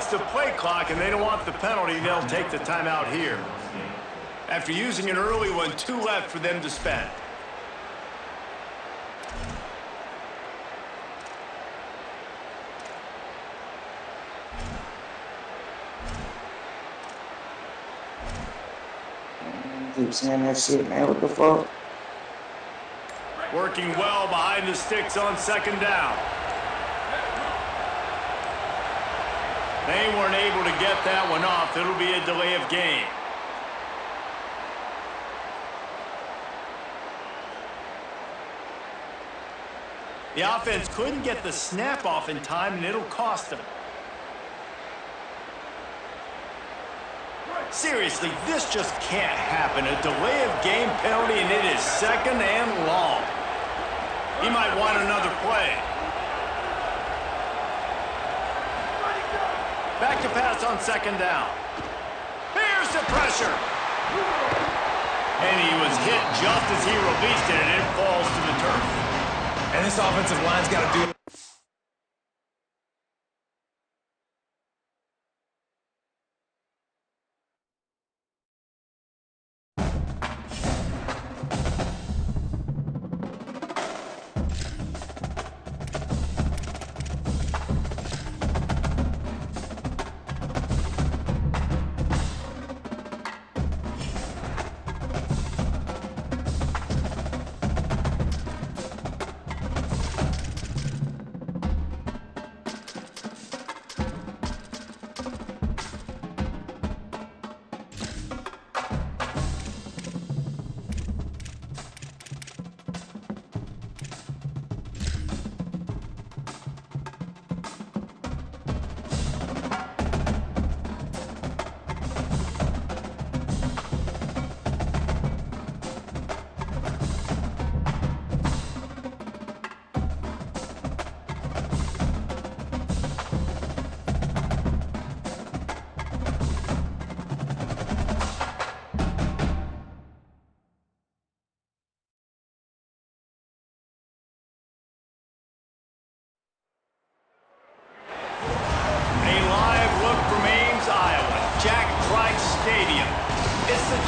against the play clock, and they don't want the penalty. They'll take the timeout here. After using an early one, 2 left for them to spend. Keep saying that shit, man. What the fuck? Working well behind the sticks on 2nd down. They weren't able to get that one off. It'll be a delay of game. The offense couldn't get the snap off in time, and it'll cost them. Seriously, this just can't happen. A delay of game penalty, and it is 2nd and long. He might want another play. Back to pass on 2nd down. Here's the pressure. And he was hit just as he released it, and it falls to the turf. And this offensive line's got to do it.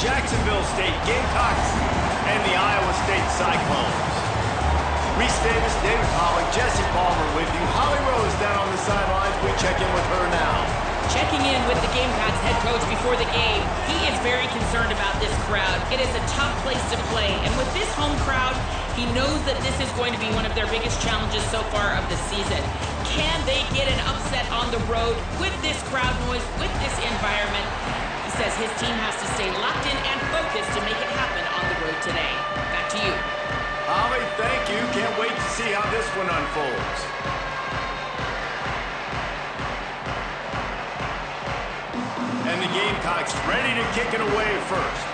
Jacksonville State Gamecocks and the Iowa State Cyclones. Reese Davis, David Pollock, Jesse Palmer with you. Holly Rose down on the sidelines. We check in with her now. Checking in with the Gamecocks head coach before the game. He is very concerned about this crowd. It is a tough place to play, and with this home crowd, he knows that this is going to be one of their biggest challenges so far of the season. Can they get an upset on the road with this crowd noise, with this environment? He says his team has to stay locked in and focused to make it happen on the road today. Back to you. Holly, thank you. Can't wait to see how this one unfolds. And the Gamecocks ready to kick it away first.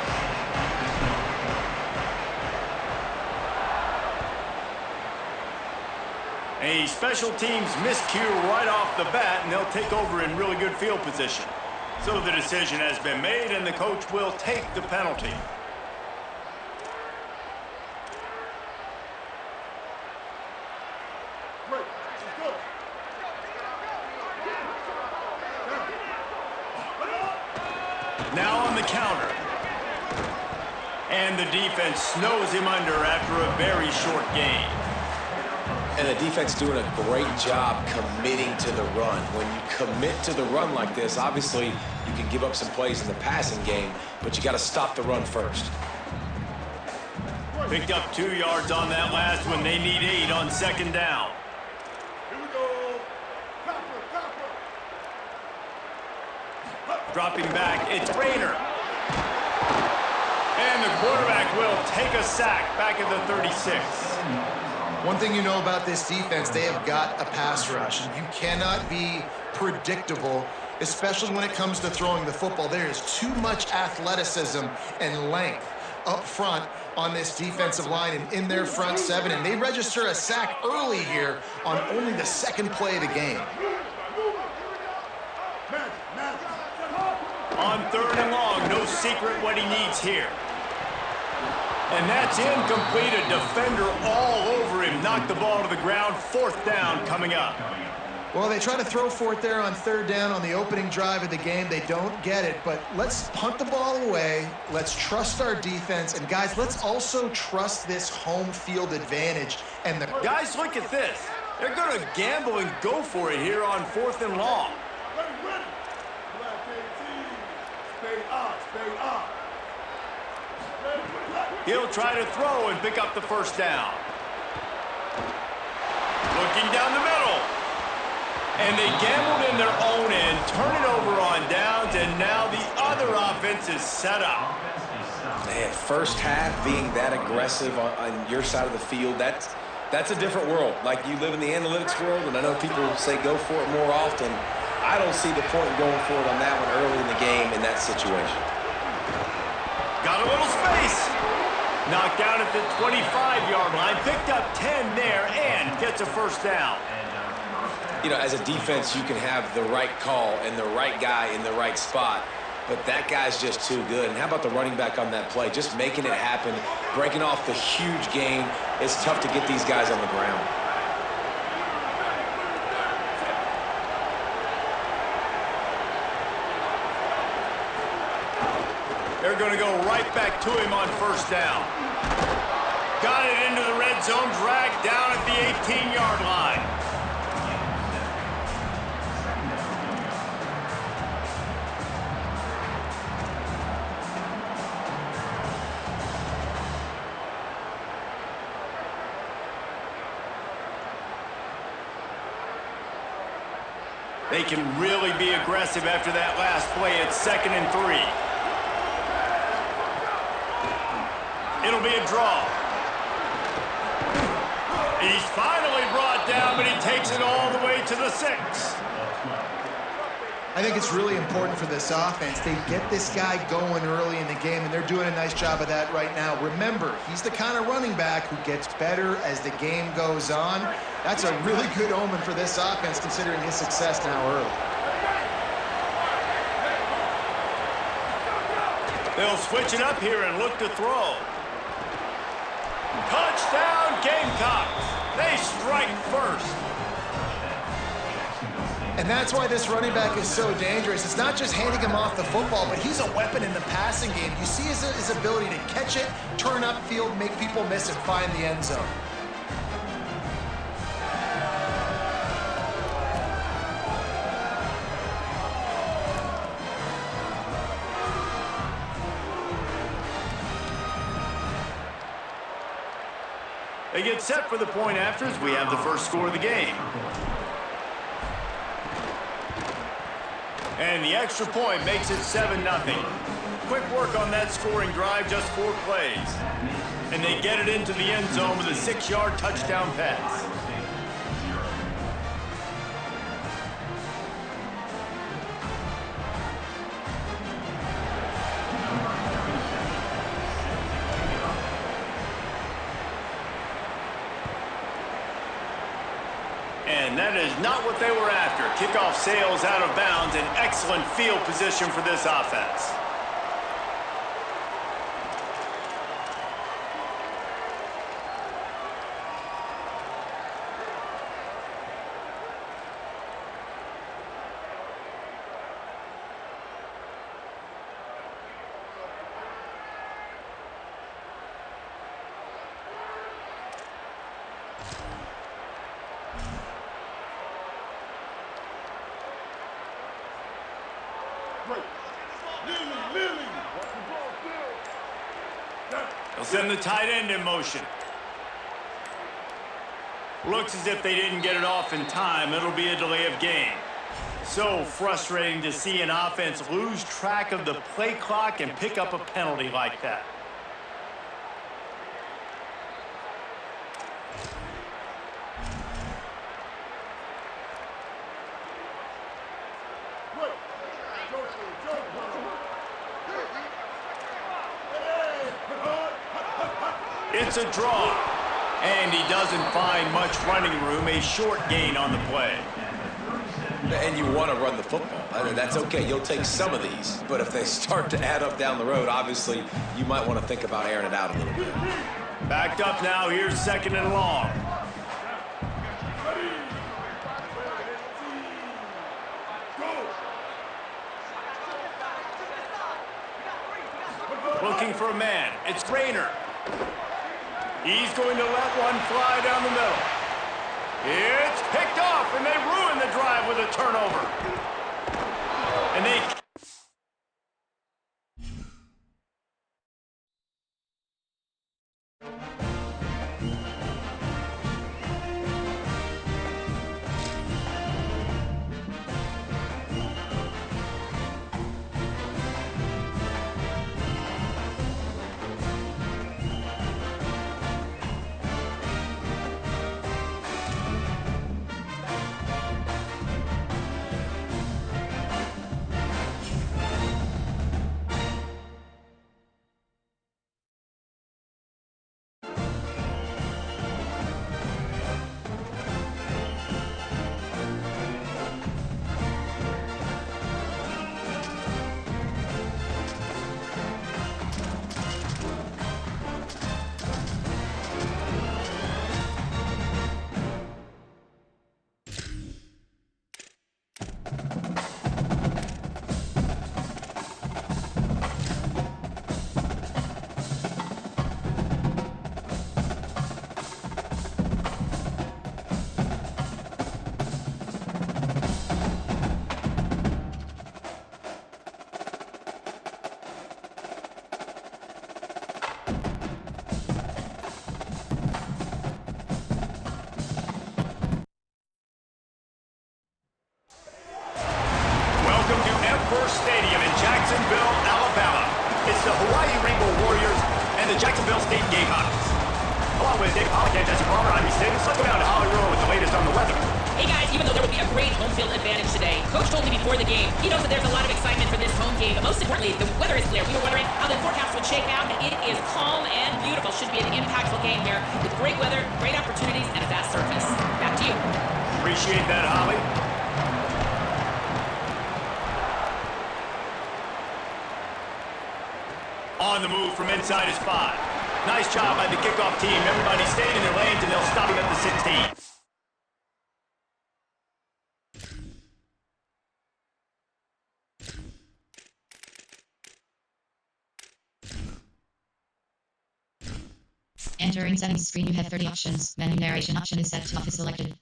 A special teams miscue right off the bat, and they'll take over in really good field position. So the decision has been made, and the coach will take the penalty. Now on the counter. And the defense snows him under after a very short game. And the defense doing a great job committing to the run. When you commit to the run like this, obviously you can give up some plays in the passing game, but you got to stop the run first. Picked up 2 yards on that last one. They need 8 on second down. Here we go. Dropping back, it's Rayner. And the quarterback will take a sack back at the 36. One thing you know about this defense, they have got a pass rush. You cannot be predictable, especially when it comes to throwing the football. There is too much athleticism and length up front on this defensive line and in their front seven, and they register a sack early here on only the second play of the game. On 3rd and long, no secret what he needs here. And that's incomplete. A defender all over him. Knocked the ball to the ground. 4th down coming up. Well, they try to throw for it there on third down on the opening drive of the game. They don't get it, but let's punt the ball away. Let's trust our defense. And, guys, let's also trust this home field advantage. And the guys, look at this. They're going to gamble and go for it here on 4th and long. He'll try to throw and pick up the first down. Looking down the middle. And they gambled in their own end, turn it over on downs, and now the other offense is set up. Man, first half being that aggressive on your side of the field, that's a different world. Like, you live in the analytics world, and I know people say go for it more often. I don't see the point in going for it on that one early in the game in that situation. Got a little space. Knocked down at the 25-yard line, picked up 10 there, and gets a first down. You know, as a defense, you can have the right call and the right guy in the right spot, but that guy's just too good. And how about the running back on that play? Just making it happen, breaking off the huge gain. It's tough to get these guys on the ground. They're going to go right back to him on first down. Got it into the red zone, dragged down at the 18-yard line. They can really be aggressive after that last play. It's 2nd and 3. It'll be a draw. He's finally brought down, but he takes it all the way to the 6. I think it's really important for this offense. They get this guy going early in the game, and they're doing a nice job of that right now. Remember, he's the kind of running back who gets better as the game goes on. That's a really good omen for this offense, considering his success now early. They'll switch it up here and look to throw. Touchdown, Gamecocks. They strike first. And that's why this running back is so dangerous. It's not just handing him off the football, but he's a weapon in the passing game. You see his ability to catch it, turn upfield, make people miss, and find the end zone. They get set for the point after as we have the first score of the game. And the extra point makes it 7-0. Quick work on that scoring drive, just 4 plays. And they get it into the end zone with a 6-yard touchdown pass. And that is not what they were after. Kickoff sails out of bounds, and excellent field position for this offense. They'll send the tight end in motion. Looks as if they didn't get it off in time. It'll be a delay of game. So frustrating to see an offense lose track of the play clock and pick up a penalty like that. It's a draw, and he doesn't find much running room, a short gain on the play. And you want to run the football. I mean, that's okay. You'll take some of these, but if they start to add up down the road, obviously you might want to think about airing it out a little bit. Backed up now, here's 2nd and long. Looking for a man. It's Rayner. He's going to let one fly down the middle. It's picked off, and they ruin the drive with a turnover. And they... Stadium in Jacksonville, Alabama. It's the Hawaii Rainbow Warriors and the Jacksonville State Gamehawks. Along with Dave Pollock and Jesse Palmer, I'm Stadium. Let's go down to Holly Road with the latest on the weather. Hey guys, even though there will be a great home field advantage today, Coach told me before the game, he knows that there's a lot of excitement for this home game, but most importantly, the weather is clear. We were wondering how the forecast would shake out, and it is calm and beautiful. Should be an impactful game here with great weather, great opportunities, and a fast surface. Back to you. Appreciate that, Holly. On the move from inside his 5. Nice job by the kickoff team. Everybody staying in their lanes, and they'll stop him at the 16. Entering settings screen, you have 30 options. Menu narration option is set to off is selected.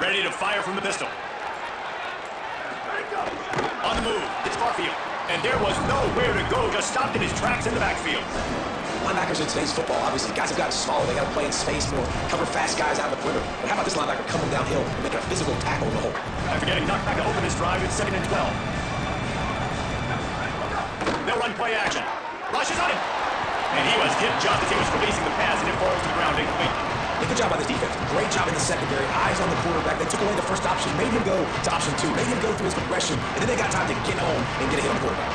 Ready to fire from the pistol. On the move, it's Barfield. And there was nowhere to go, just stopped in his tracks in the backfield. Linebackers in today's football, obviously, guys have gotten smaller. They got to play in space more, cover fast guys out of the perimeter. But how about this linebacker coming downhill and making a physical tackle in the hole? After getting knocked back to open this drive, it's 2nd and 12. They'll run play action. Rushes on him. And he was hit just as he was releasing the pass, and it falls to the ground incomplete. Good job by this defense. Great job in the secondary. Eyes on the quarterback. They took away the first option, made him go to option 2, made him go through his progression, and then they got time to get home and get a hit on the quarterback.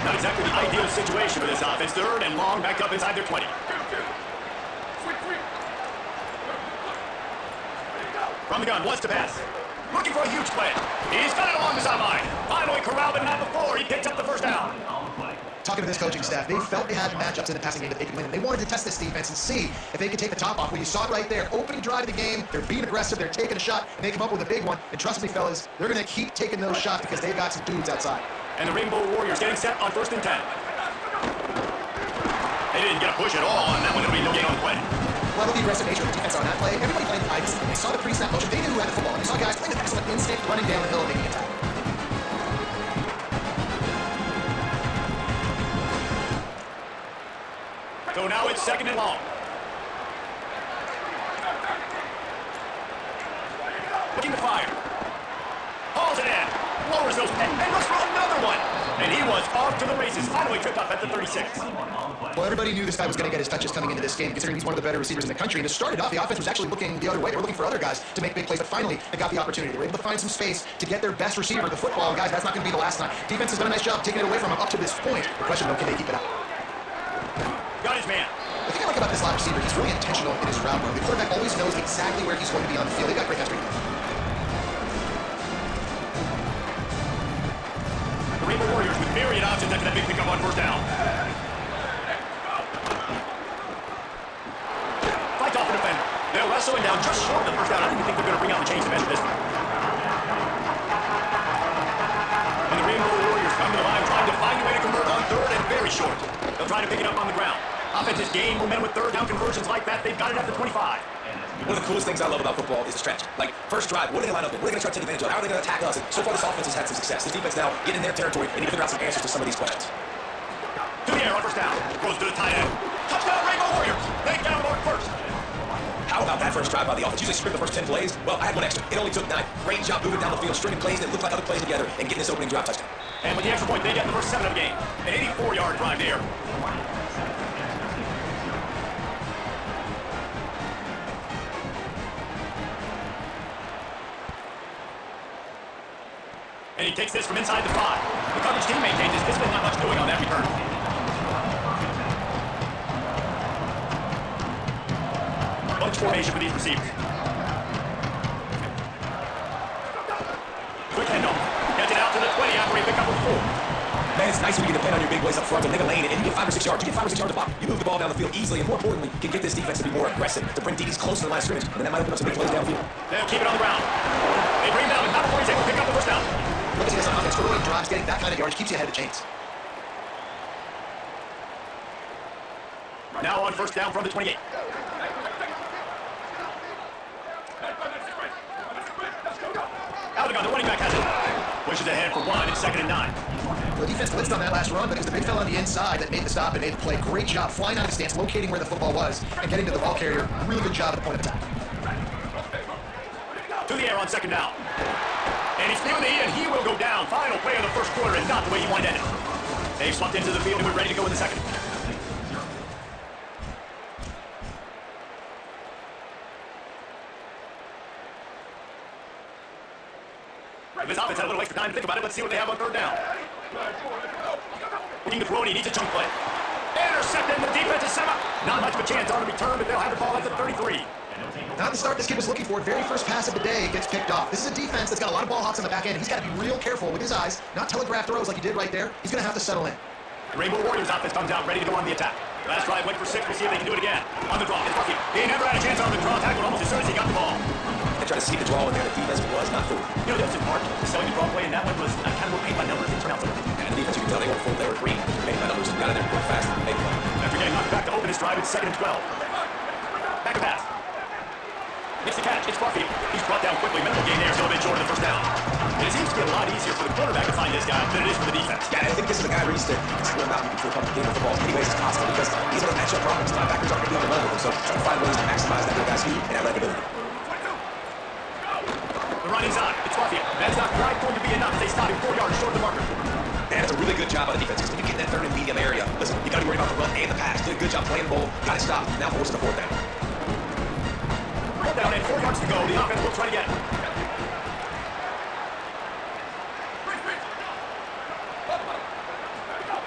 Not exactly the ideal situation for this offense. 3rd and long, back up inside their 20. From the gun, wants to pass. Looking for a huge play. He's got it along the sideline. Finally corralled, but not before. He picked up the first down. Talking to this coaching staff, they felt they had matchups in the passing game that they could win. They wanted to test this defense and see if they could take the top off. Well, you saw it right there. Opening drive of the game, they're being aggressive, they're taking a shot, and they come up with a big one. And trust me, fellas, they're going to keep taking those shots because they've got some dudes outside. And the Rainbow Warriors getting set on 1st and 10. They didn't get a push at all on that one. It'll be no gain on the play. Well, the aggressive nature of the defense on that play, everybody playing the ice, they saw the pre-snap motion, they knew who had the football. And you saw guys playing with excellent instinct, running down the hill and making a tackle. So now it's second and long. Looking to fire. Hauls it in. Lowers those and goes for another one. And he was off to the races. Finally tripped up at the 36. Well, everybody knew this guy was going to get his touches coming into this game, considering he's one of the better receivers in the country. And to start it off, the offense was actually looking the other way. They were looking for other guys to make big plays, but finally they got the opportunity. They were able to find some space to get their best receiver the football. And guys, that's not going to be the last time. Defense has done a nice job taking it away from him up to this point. The question, though, can they keep it out? Got his man. The thing I like about this slot receiver, he's really intentional in his route run. The quarterback always knows exactly where he's going to be on the field. They got great chemistry. The Rainbow Warriors with myriad options after that big pickup on first down. Fight off the defender. They'll wrestle him down just short of the first down. I don't even think they're going to bring out the chains to measure this one. And the Rainbow Warriors come to the line trying to find a way to convert on third and very short. They'll try to pick it up on the ground. Offenses gain momentum with third down conversions like that. They've got it at the 25. One of the coolest things I love about football is the strategy. Like, first drive, what are they going to line up with? What are they going to try to take advantage of? How are they going to attack us? And so far, this offense has had some success. This defense now getting in their territory and need to figure out some answers to some of these questions. To the air on first down. Goes to the tight end. Touchdown, Rainbow Warriors. They down mark first. How about that first drive by the offense? Usually sprint the first 10 plays. Well, I had one extra. It only took 9. Great job moving down the field, stringing plays that look like other plays together, and getting this opening drive touchdown. And with the extra point, they get the first 7 of the game. An 84-yard drive there. And he takes this from inside the 5. The coverage team maintains this. There's been not much doing on that return. Bunch formation for these receivers. Quick handoff. Gets it out to the 20 after he picked up a 4. Man, it's nice when you can depend on your big plays up front to make a lane, and you get 5 or 6 yards. You get 5 or 6 yards to block. You move the ball down the field easily, and more importantly, you can get this defense to be more aggressive, to bring DBs closer to the line of scrimmage, and that might open up some big plays downfield. They'll keep it on the ground. They bring down, and not before he's able to pick up the first down. Look at this on offense. Early drives, getting that kind of yardage keeps you ahead of the chains. Now on first down from the 28. Out of the gun, the running back has it. Pushes ahead for 1 and 2nd and 9. The defense blitzed on that last run, but it was the big fella on the inside that made the stop and made the play. Great job flying out of the stance, locating where the football was, and getting to the ball carrier. Really good job at the point of attack. To the air on 2nd down. And he's feeling the heat, and he will go down. Final play of the first quarter, and not the way he wanted to end it. They've slumped into the field, and we're ready to go in the second. This offense had a little extra time to think about it. Let's see what they have on third down. Looking to throw, and he needs a chunk play. Intercepted, the defense is set up. Not much of a chance on the return, but they'll have the ball at the 33. Not the start this kid was looking for. Very first pass of the day gets picked off. This is a defense that's got a lot of ball hawks on the back end. He's got to be real careful with his eyes, not telegraph throws like he did right there. He's going to have to settle in. The Rainbow Warriors offense comes out ready to go on the attack. Last drive went for 6. We'll see if they can do it again. On the draw, it's Bucky. He never had a chance on the draw tackle almost as soon as he got the ball. They tried to see the draw in there. The defense was not fooled. You know, there was some art to selling the draw play, and that one was kind of paint by numbers. It turned out so good. And the defense, you can tell they weren't fooled. They were green. Made my numbers. Got in there real fast. Made play. After getting knocked back to open his drive, it's 2nd and 12. Back to pass. Makes the catch. It's Barfield. He's brought down quickly. Minimal gain there. Still a bit short of the first down. And it seems to be a lot easier for the quarterback to find this guy than it is for the defense. Yeah, I think this is a guy where he's to score about you can feel comfortable getting the football as many ways as possible because he's going to match up problems. Linebackers aren't going to be able to run with him, so trying to find ways to maximize that little guy's speed and athletic ability. The run inside. It's Barfield. That's not quite going to be enough as they stop him 4 yards short of the marker. Man, that's a really good job by the defense because when you get in that 3rd and medium area, listen, you got to be worried about the run and the pass. Did a good job playing the ball. Got it stopped. Now forcing the 4th down. Down and 4 yards to go. The offense will try again.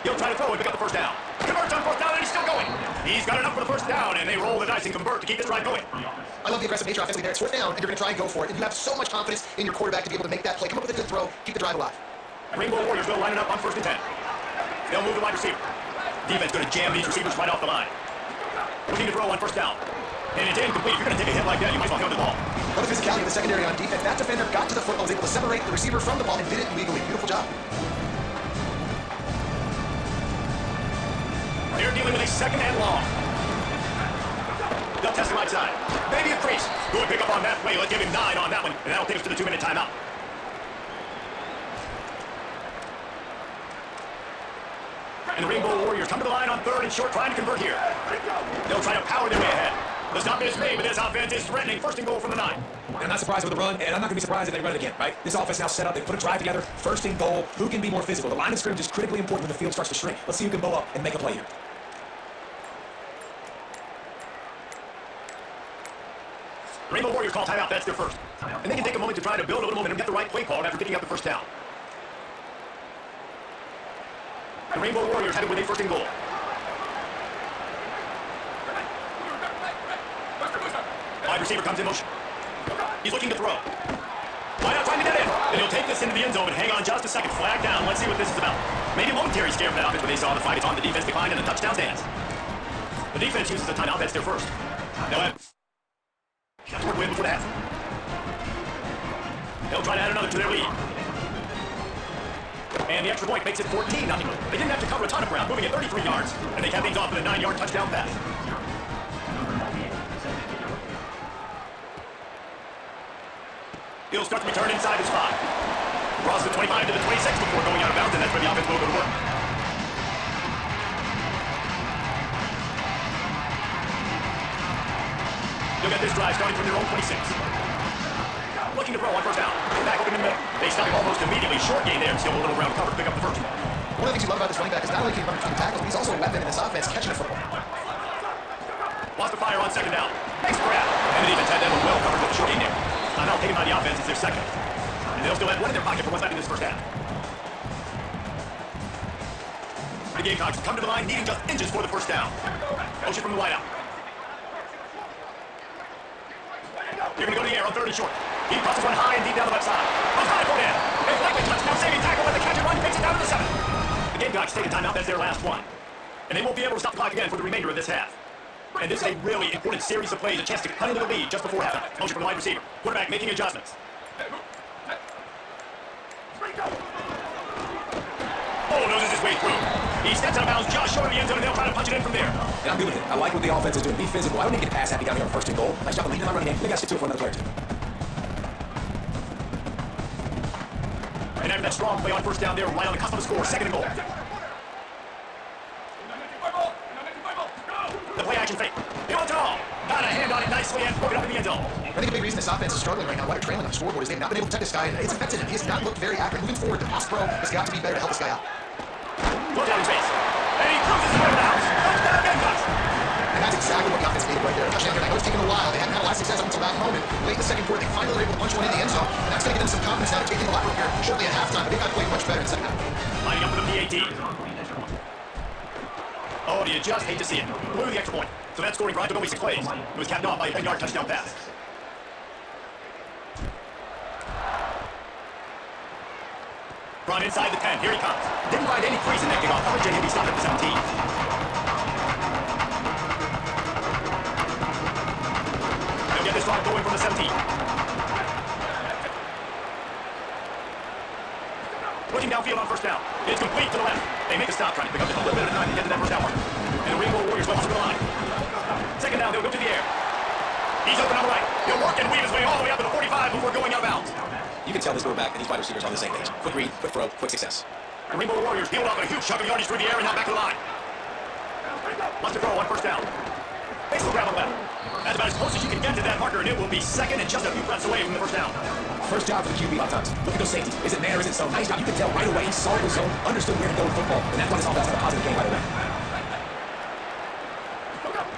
He'll try to throw and pick up the first down. Converts on 4th down, and he's still going. He's got enough for the first down, and they roll the dice and convert to keep this drive going. I love the aggressive nature offensively there. It's 4th down, and you're going to try and go for it. And you have so much confidence in your quarterback to be able to make that play. Come up with a good throw. Keep the drive alive. Rainbow Warriors will line it up on 1st and 10. They'll move the wide receiver. Defense going to jam these receivers right off the line. Looking to throw on 1st down. And it's incomplete. If you're going to take a hit like that, you might as well throw the ball. What the physicality of the secondary on defense. That defender got to the football, was able to separate the receiver from the ball, and did it legally. Beautiful job. They're dealing with a 2nd and long. They'll test the right side. Maybe a crease. Good pick up on that play. Let's give him 9 on that one, and that'll take us to the 2-minute timeout. And the Rainbow Warriors come to the line on third and short, trying to convert here. They'll try to power their way ahead. The stop is made, but this offense is threatening. First and goal from the 9. I'm not surprised with the run, and I'm not going to be surprised if they run it again, right? This offense now set up. They put a drive together. First and goal. Who can be more physical? The line of scrimmage is critically important when the field starts to shrink. Let's see who can bow up and make a play here. Rainbow Warriors call timeout. That's their first. And they can take a moment to try to build a little momentum and get the right play called after picking up the first down. The Rainbow Warriors headed with a first and goal. Wide receiver comes in motion. He's looking to throw. Why not trying to get in? And he'll take this into the end zone, but hang on just a second. Flag down. Let's see what this is about. Maybe a momentary scare for that offense when they saw the fight. It's on the defense decline and the touchdown stands. The defense uses the timeout. That's their first. They'll have to win before the half. They'll try to add another to their lead. And the extra point makes it 14-0. They didn't have to cover a ton of ground, moving at 33 yards, and they kept things off with a 9-yard touchdown pass. He'll start to return inside his 5. Across the 25 to the 26 before going out of bounds, and that's where the offense will go to work. You'll get this drive starting from their own 26. Looking to throw on first down. Back open in the middle. They stop him almost immediately. Short gain there. Still a little ground cover to pick up the first. One of the things you love about this running back is not only can he run between the tackles, but he's also a weapon in this offense catching the football. Lost the fire on second down. Nice grab. And the defense had that one well covered with the short gain there. Timeout taken by the offense. It's their second. And they'll still have one in their pocket for what's left in this first half. The Gamecocks come to the line needing just inches for the first down. Motion from the wideout. They're going to go to the air on third and short. He crosses one high and deep down the left side. Goes high for in. It's likely touchdown saving tackle with the catch and run. Takes it down to the 7. The Gamecocks take a timeout. That's their last one. And they won't be able to stop the clock again for the remainder of this half. And this is a really important series of plays. A chance to cut into the lead just before halftime. Motion from the wide receiver. Quarterback making adjustments. Oh, noses his way through. He steps out of bounds just short of the end zone, and they'll try to punch it in from there. And I'm good with it. I like what the offense is doing. Be physical. I don't need to get a pass happy down here on first and goal. Nice job of leading my running game. They got to stick to it for another player, too. And after that strong play on first down, they're right on the cusp of the score. Second and goal. The play action fake. They want it all. Got a hand on it nicely and broke it up in the end zone. I think a big reason this offense is struggling right now, why they're trailing on the scoreboard, is they've not been able to protect this guy, and it's affected him. He has not looked very accurate. Moving forward, the pass pro has got to be better to help this guy out. Goes down in space. And he cruises away the house. Touchdown Gamecocks. And that's exactly what the offense needed right there. Touchdown here. I know it's taken a while. They haven't had a lot of success up until that moment. Late in the second quarter, they finally were able to punch one in the end zone, and that's going to give them some confidence now to take in the locker room here shortly at halftime. But they've got to play much better in the second half. Lining up for the PAT. Oh, do you just hate to see it. Blew the extra point. So that scoring drive took only 6 plays. It was capped off by a 10-yard touchdown pass. From inside the 10, here he comes. Didn't find any crease in that kickoff coverage, and he'll be stopped at the 17. They'll get this drive going from the 17. Looking downfield on first down. It's complete to the left. They make a stop, trying to pick up just a little bit of time to get to that first down mark. And the Rainbow Warriors will hustle the line. Second down, they'll go to the air. He's open on the right. He'll work and weave his way all the way up to the 45 before going out of bounds. You can tell this quarterback and these wide receivers are on the same page. Quick read, quick throw, quick success. The Rainbow Warriors peeled off a huge chunk of yardage through the air and now back to the line. Wants to throw on first down. Makes the grab on left. That's about as close as you can get to that marker, and it will be second and just a few breaths away from the first down. First job for the QB a lot of times. Look at those safeties. Is it man or is it zone? Nice job. You can tell right away he saw the zone, understood where to go in football, and that's why this offense had a positive game right away.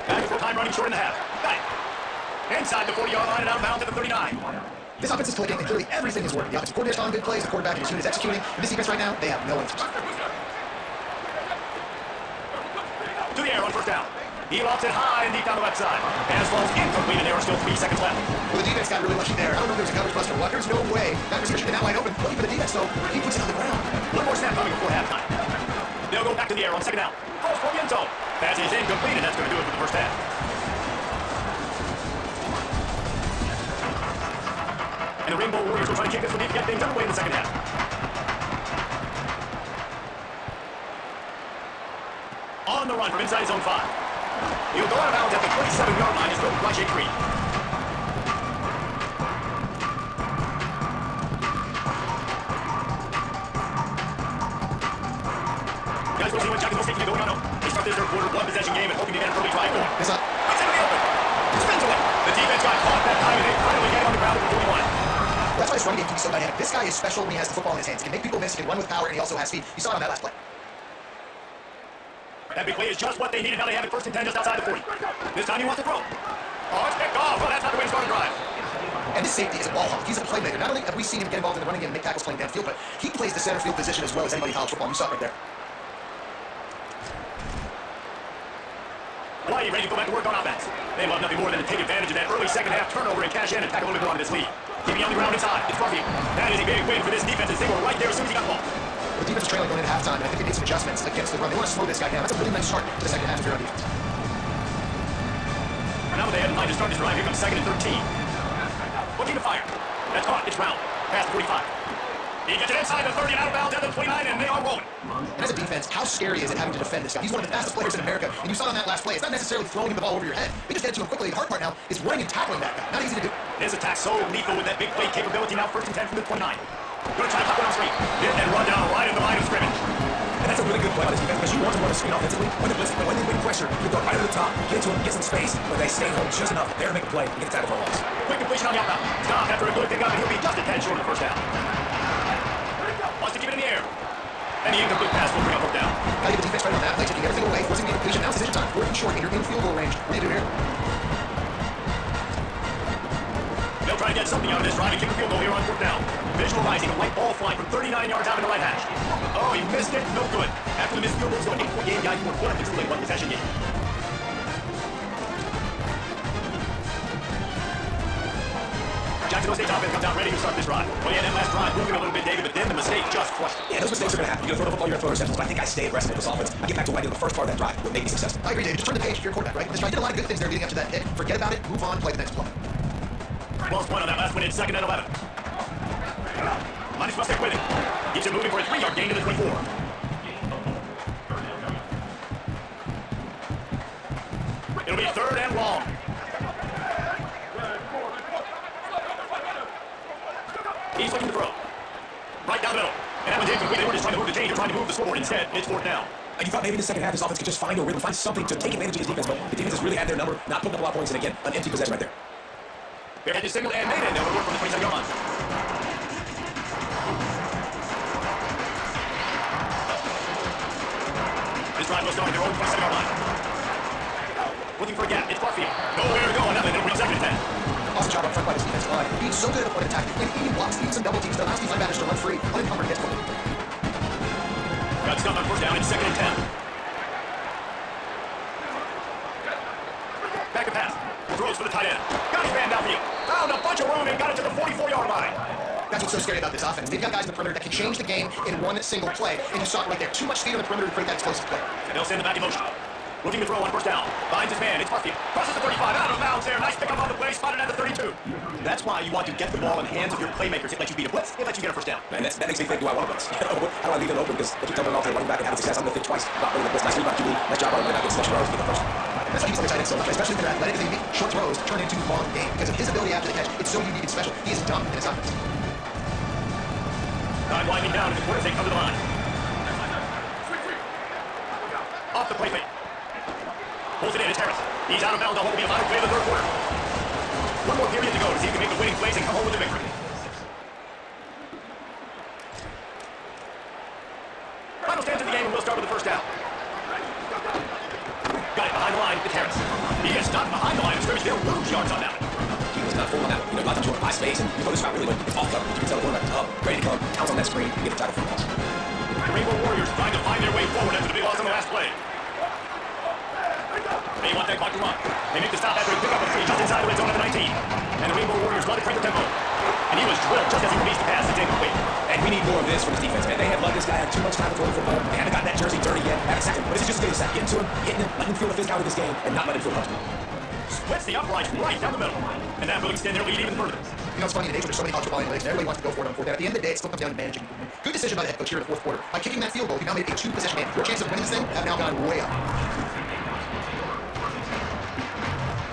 Back for time running short in the half. Got it. Inside the 40-yard line and out of bounds at the 39. This offense is clicking, and clearly everything is working. The offensive coordinator's calling good plays, the quarterback and his unit is executing. And this defense right now, they have no answers. To the air on first down. He lofts it high and deep down the left side. Pass falls incomplete, and there are still 3 seconds left. Well, the defense got really lucky there. I don't know if there was a coverage bust or what. There's no way. That receiver should be now wide open. Looking for the defense, though. He puts it on the ground. One more snap coming before halftime. They'll go back to the air on second down. Calls for the end zone. Pass is incomplete, and that's going to do it for the first half. And the Rainbow Warriors will try to kick this one deep to get things underway in the second half. On the run from inside zone 5. He'll go out of bounds at the 27-yard line. He's thrown by Jake Green. Guys, we'll see what Jacksonville State can do. No. They start this third quarter, one possession game, and hoping to get an early drive going. It's up. It's into the open. Spins away. The defense got caught that time, and they finally get on the ground with 41. That's why his run game can be so dynamic. This guy is special when he has the football in his hands. He can make people miss, he can run with power, and he also has speed. You saw it on that last play. That big play is just what they needed. Now they have it first and 10 just outside the 40. This time he wants to throw. Oh, it's picked off. Well, that's not the way to start a drive. And this safety is a ball hawk. He's a playmaker. Not only have we seen him get involved in the running game and make tackles playing downfield, but he plays the center field position as well as anybody in college football. You saw it right there. Hawaii ready to go back to work on offense. They love nothing more than to take advantage of that early second half turnover and cash in and tack a little bit more on this lead. Keeping on the ground inside. It's Garfield. That is a big win for this defense as they were right there as soon as he got the ball. The defense is trailing going into halftime, and I think they need some adjustments against the run. They want to slow this guy down. That's a really nice start to the second half of your own defense. Now they had in mind to start this drive. Here comes second and 13. Looking to fire. That's caught. It's Brown. Past the 45. He gets it inside the 30 and out of bounds at the 29, and they are rolling. And as a defense, how scary is it having to defend this guy? He's one of the fastest players in America, and you saw on that last play, it's not necessarily throwing him the ball over your head. They just get to him quickly. The hard part now is running and tackling that guy. Not easy to do. His attack so lethal with that big play capability. Now first and 10 from the 29. Gonna try to pop it on screen. Hit and run down right in the line of scrimmage. And that's a really good play by this defense because you want to run a screen offensively when they're blitzing, but when they win pressure, you go right over the top, get to him, get some space, but they stay home just enough there to make a play and get the tackle for a loss. Quick completion on the outbound. Stop after a good pick up, and he'll be just a tad short of the first down. Wants to keep it in the air. And the incomplete pass will bring up fourth down. How do you get the defense right on that play, taking everything away, forcing the incompletion. Now it's decision time. 4th and short, and you're in field goal range. What do you do here? They'll try to get something out of this drive and kick a field goal here on fourth down. Visualizing a white ball flying from 39 yards out in the right hash. Oh, he missed it. No good. After the missed field goal, so an 8-point game. Guys were forced to play one possession game. Jacksonville State's offense comes out ready to start this drive. Well, yeah, that last drive moving a little bit, David, but then the mistake just crushed it. Yeah, those mistakes are going to happen. You're going to throw the football, you're going to throw interceptions, but I think I stay aggressive with this offense. I get back to what I did in the first part of that drive, what made me successful. I agree, David. Just turn the page if you're a quarterback, right? This guy did a lot of good things there leading up to that hit. Forget about it, move on, play the next play. Lost one on that last one in second and 11. Minus must stick with it. Keeps it moving for a 3-yard gain to the 24. It'll be third and long. He's looking to throw. Right down the middle. And that one's incomplete. They were just trying to move the chains. They're trying to move the scoreboard. Instead, it's fourth down. And you thought maybe in the second half this offense could just find a rhythm, find something to take advantage of his defense, but the defense has really had their number, not putting up a lot of points, and again, an empty possession right there. They had to signal and made it. They'll work from the 27-yard line. This drive will start at their own 27-yard line. Looking for a gap. It's Garfield. Nowhere to go. And now they'll reach second and 10. Awesome job up front by this defensive line. He's so good at the point attack. He blocks, he some double teams that allows these linebackers to run free, unencumbered against them. Got stuffed on first down. It's second and 10. Back to pass. Throws for the tight end. Got his man downfield. Found a bunch of room and got it to the 44-yard line. That's what's so scary about this offense. They've got guys in the perimeter that can change the game in one single play, and you saw it right there. Too much speed on the perimeter to create that explosive play. And they'll send it back in motion. Looking to throw on first down. Finds his man. It's Garfield. Crosses the 35. Out of bounds there. Nice pickup on the play. Spotted at the 32. That's why you want to get the ball in the hands of your playmakers. It lets you beat a blitz. It lets you get a first down. And that makes me think, do I want to blitz? How do I leave it open? Because if you tell me off to running back and having success, I'm going to think twice about running the blitz. Nice read by QB. Nice job running back. Get special rows to get the first. That's why he's on the tight end so much, especially if they're athletic. They make short throws turn into long game because of his ability after the catch. It's so unique and special. He is dumb in his offense. Time winding down as the quarters they come to the line. Off the play fake. Pulls it in. It's Harris. He's out of bounds. I hope he'll be a final play of the third quarter. One more period to go to see if he can make the winning plays and come home with the victory. Final stance of the game, and we'll start with the first down. Got it behind the line. It's Harris. He gets stopped behind the line of scrimmage. They'll lose yards on that one. He was not full on that one. You know, a lot of times you want to buy space, and you throw this route really when it's off cover. You can tell the quarterback is up, ready to come, pounce on that screen, and get the tackle for the loss. The Rainbow Warriors trying to find their way forward after the big loss on the last play. They want that clock to run. They make the stop after a pick up a free just inside the red zone at the 19. And the Rainbow Warriors love to crank the tempo. And he was drilled just as he released the pass. It's incomplete. And we need more of this from this defense, man. They have let this guy have too much time to throw the football. They haven't got that jersey dirty yet. Haven't sacked him. But this is just a good sack. Getting to him, hitting him, letting him feel the physicality of this game, and not letting him feel comfortable. Splits the uprights right down the middle. And that will extend their lead even further. You know, it's funny in an age where there's so many college football analytics, and everybody wants to go for it on fourth down. At the end of the day, it still comes down to managing. Good decision by the head coach here in the fourth quarter. By kicking that field goal, he now made a two-possession game. Your chances of winning this thing have now gone way up.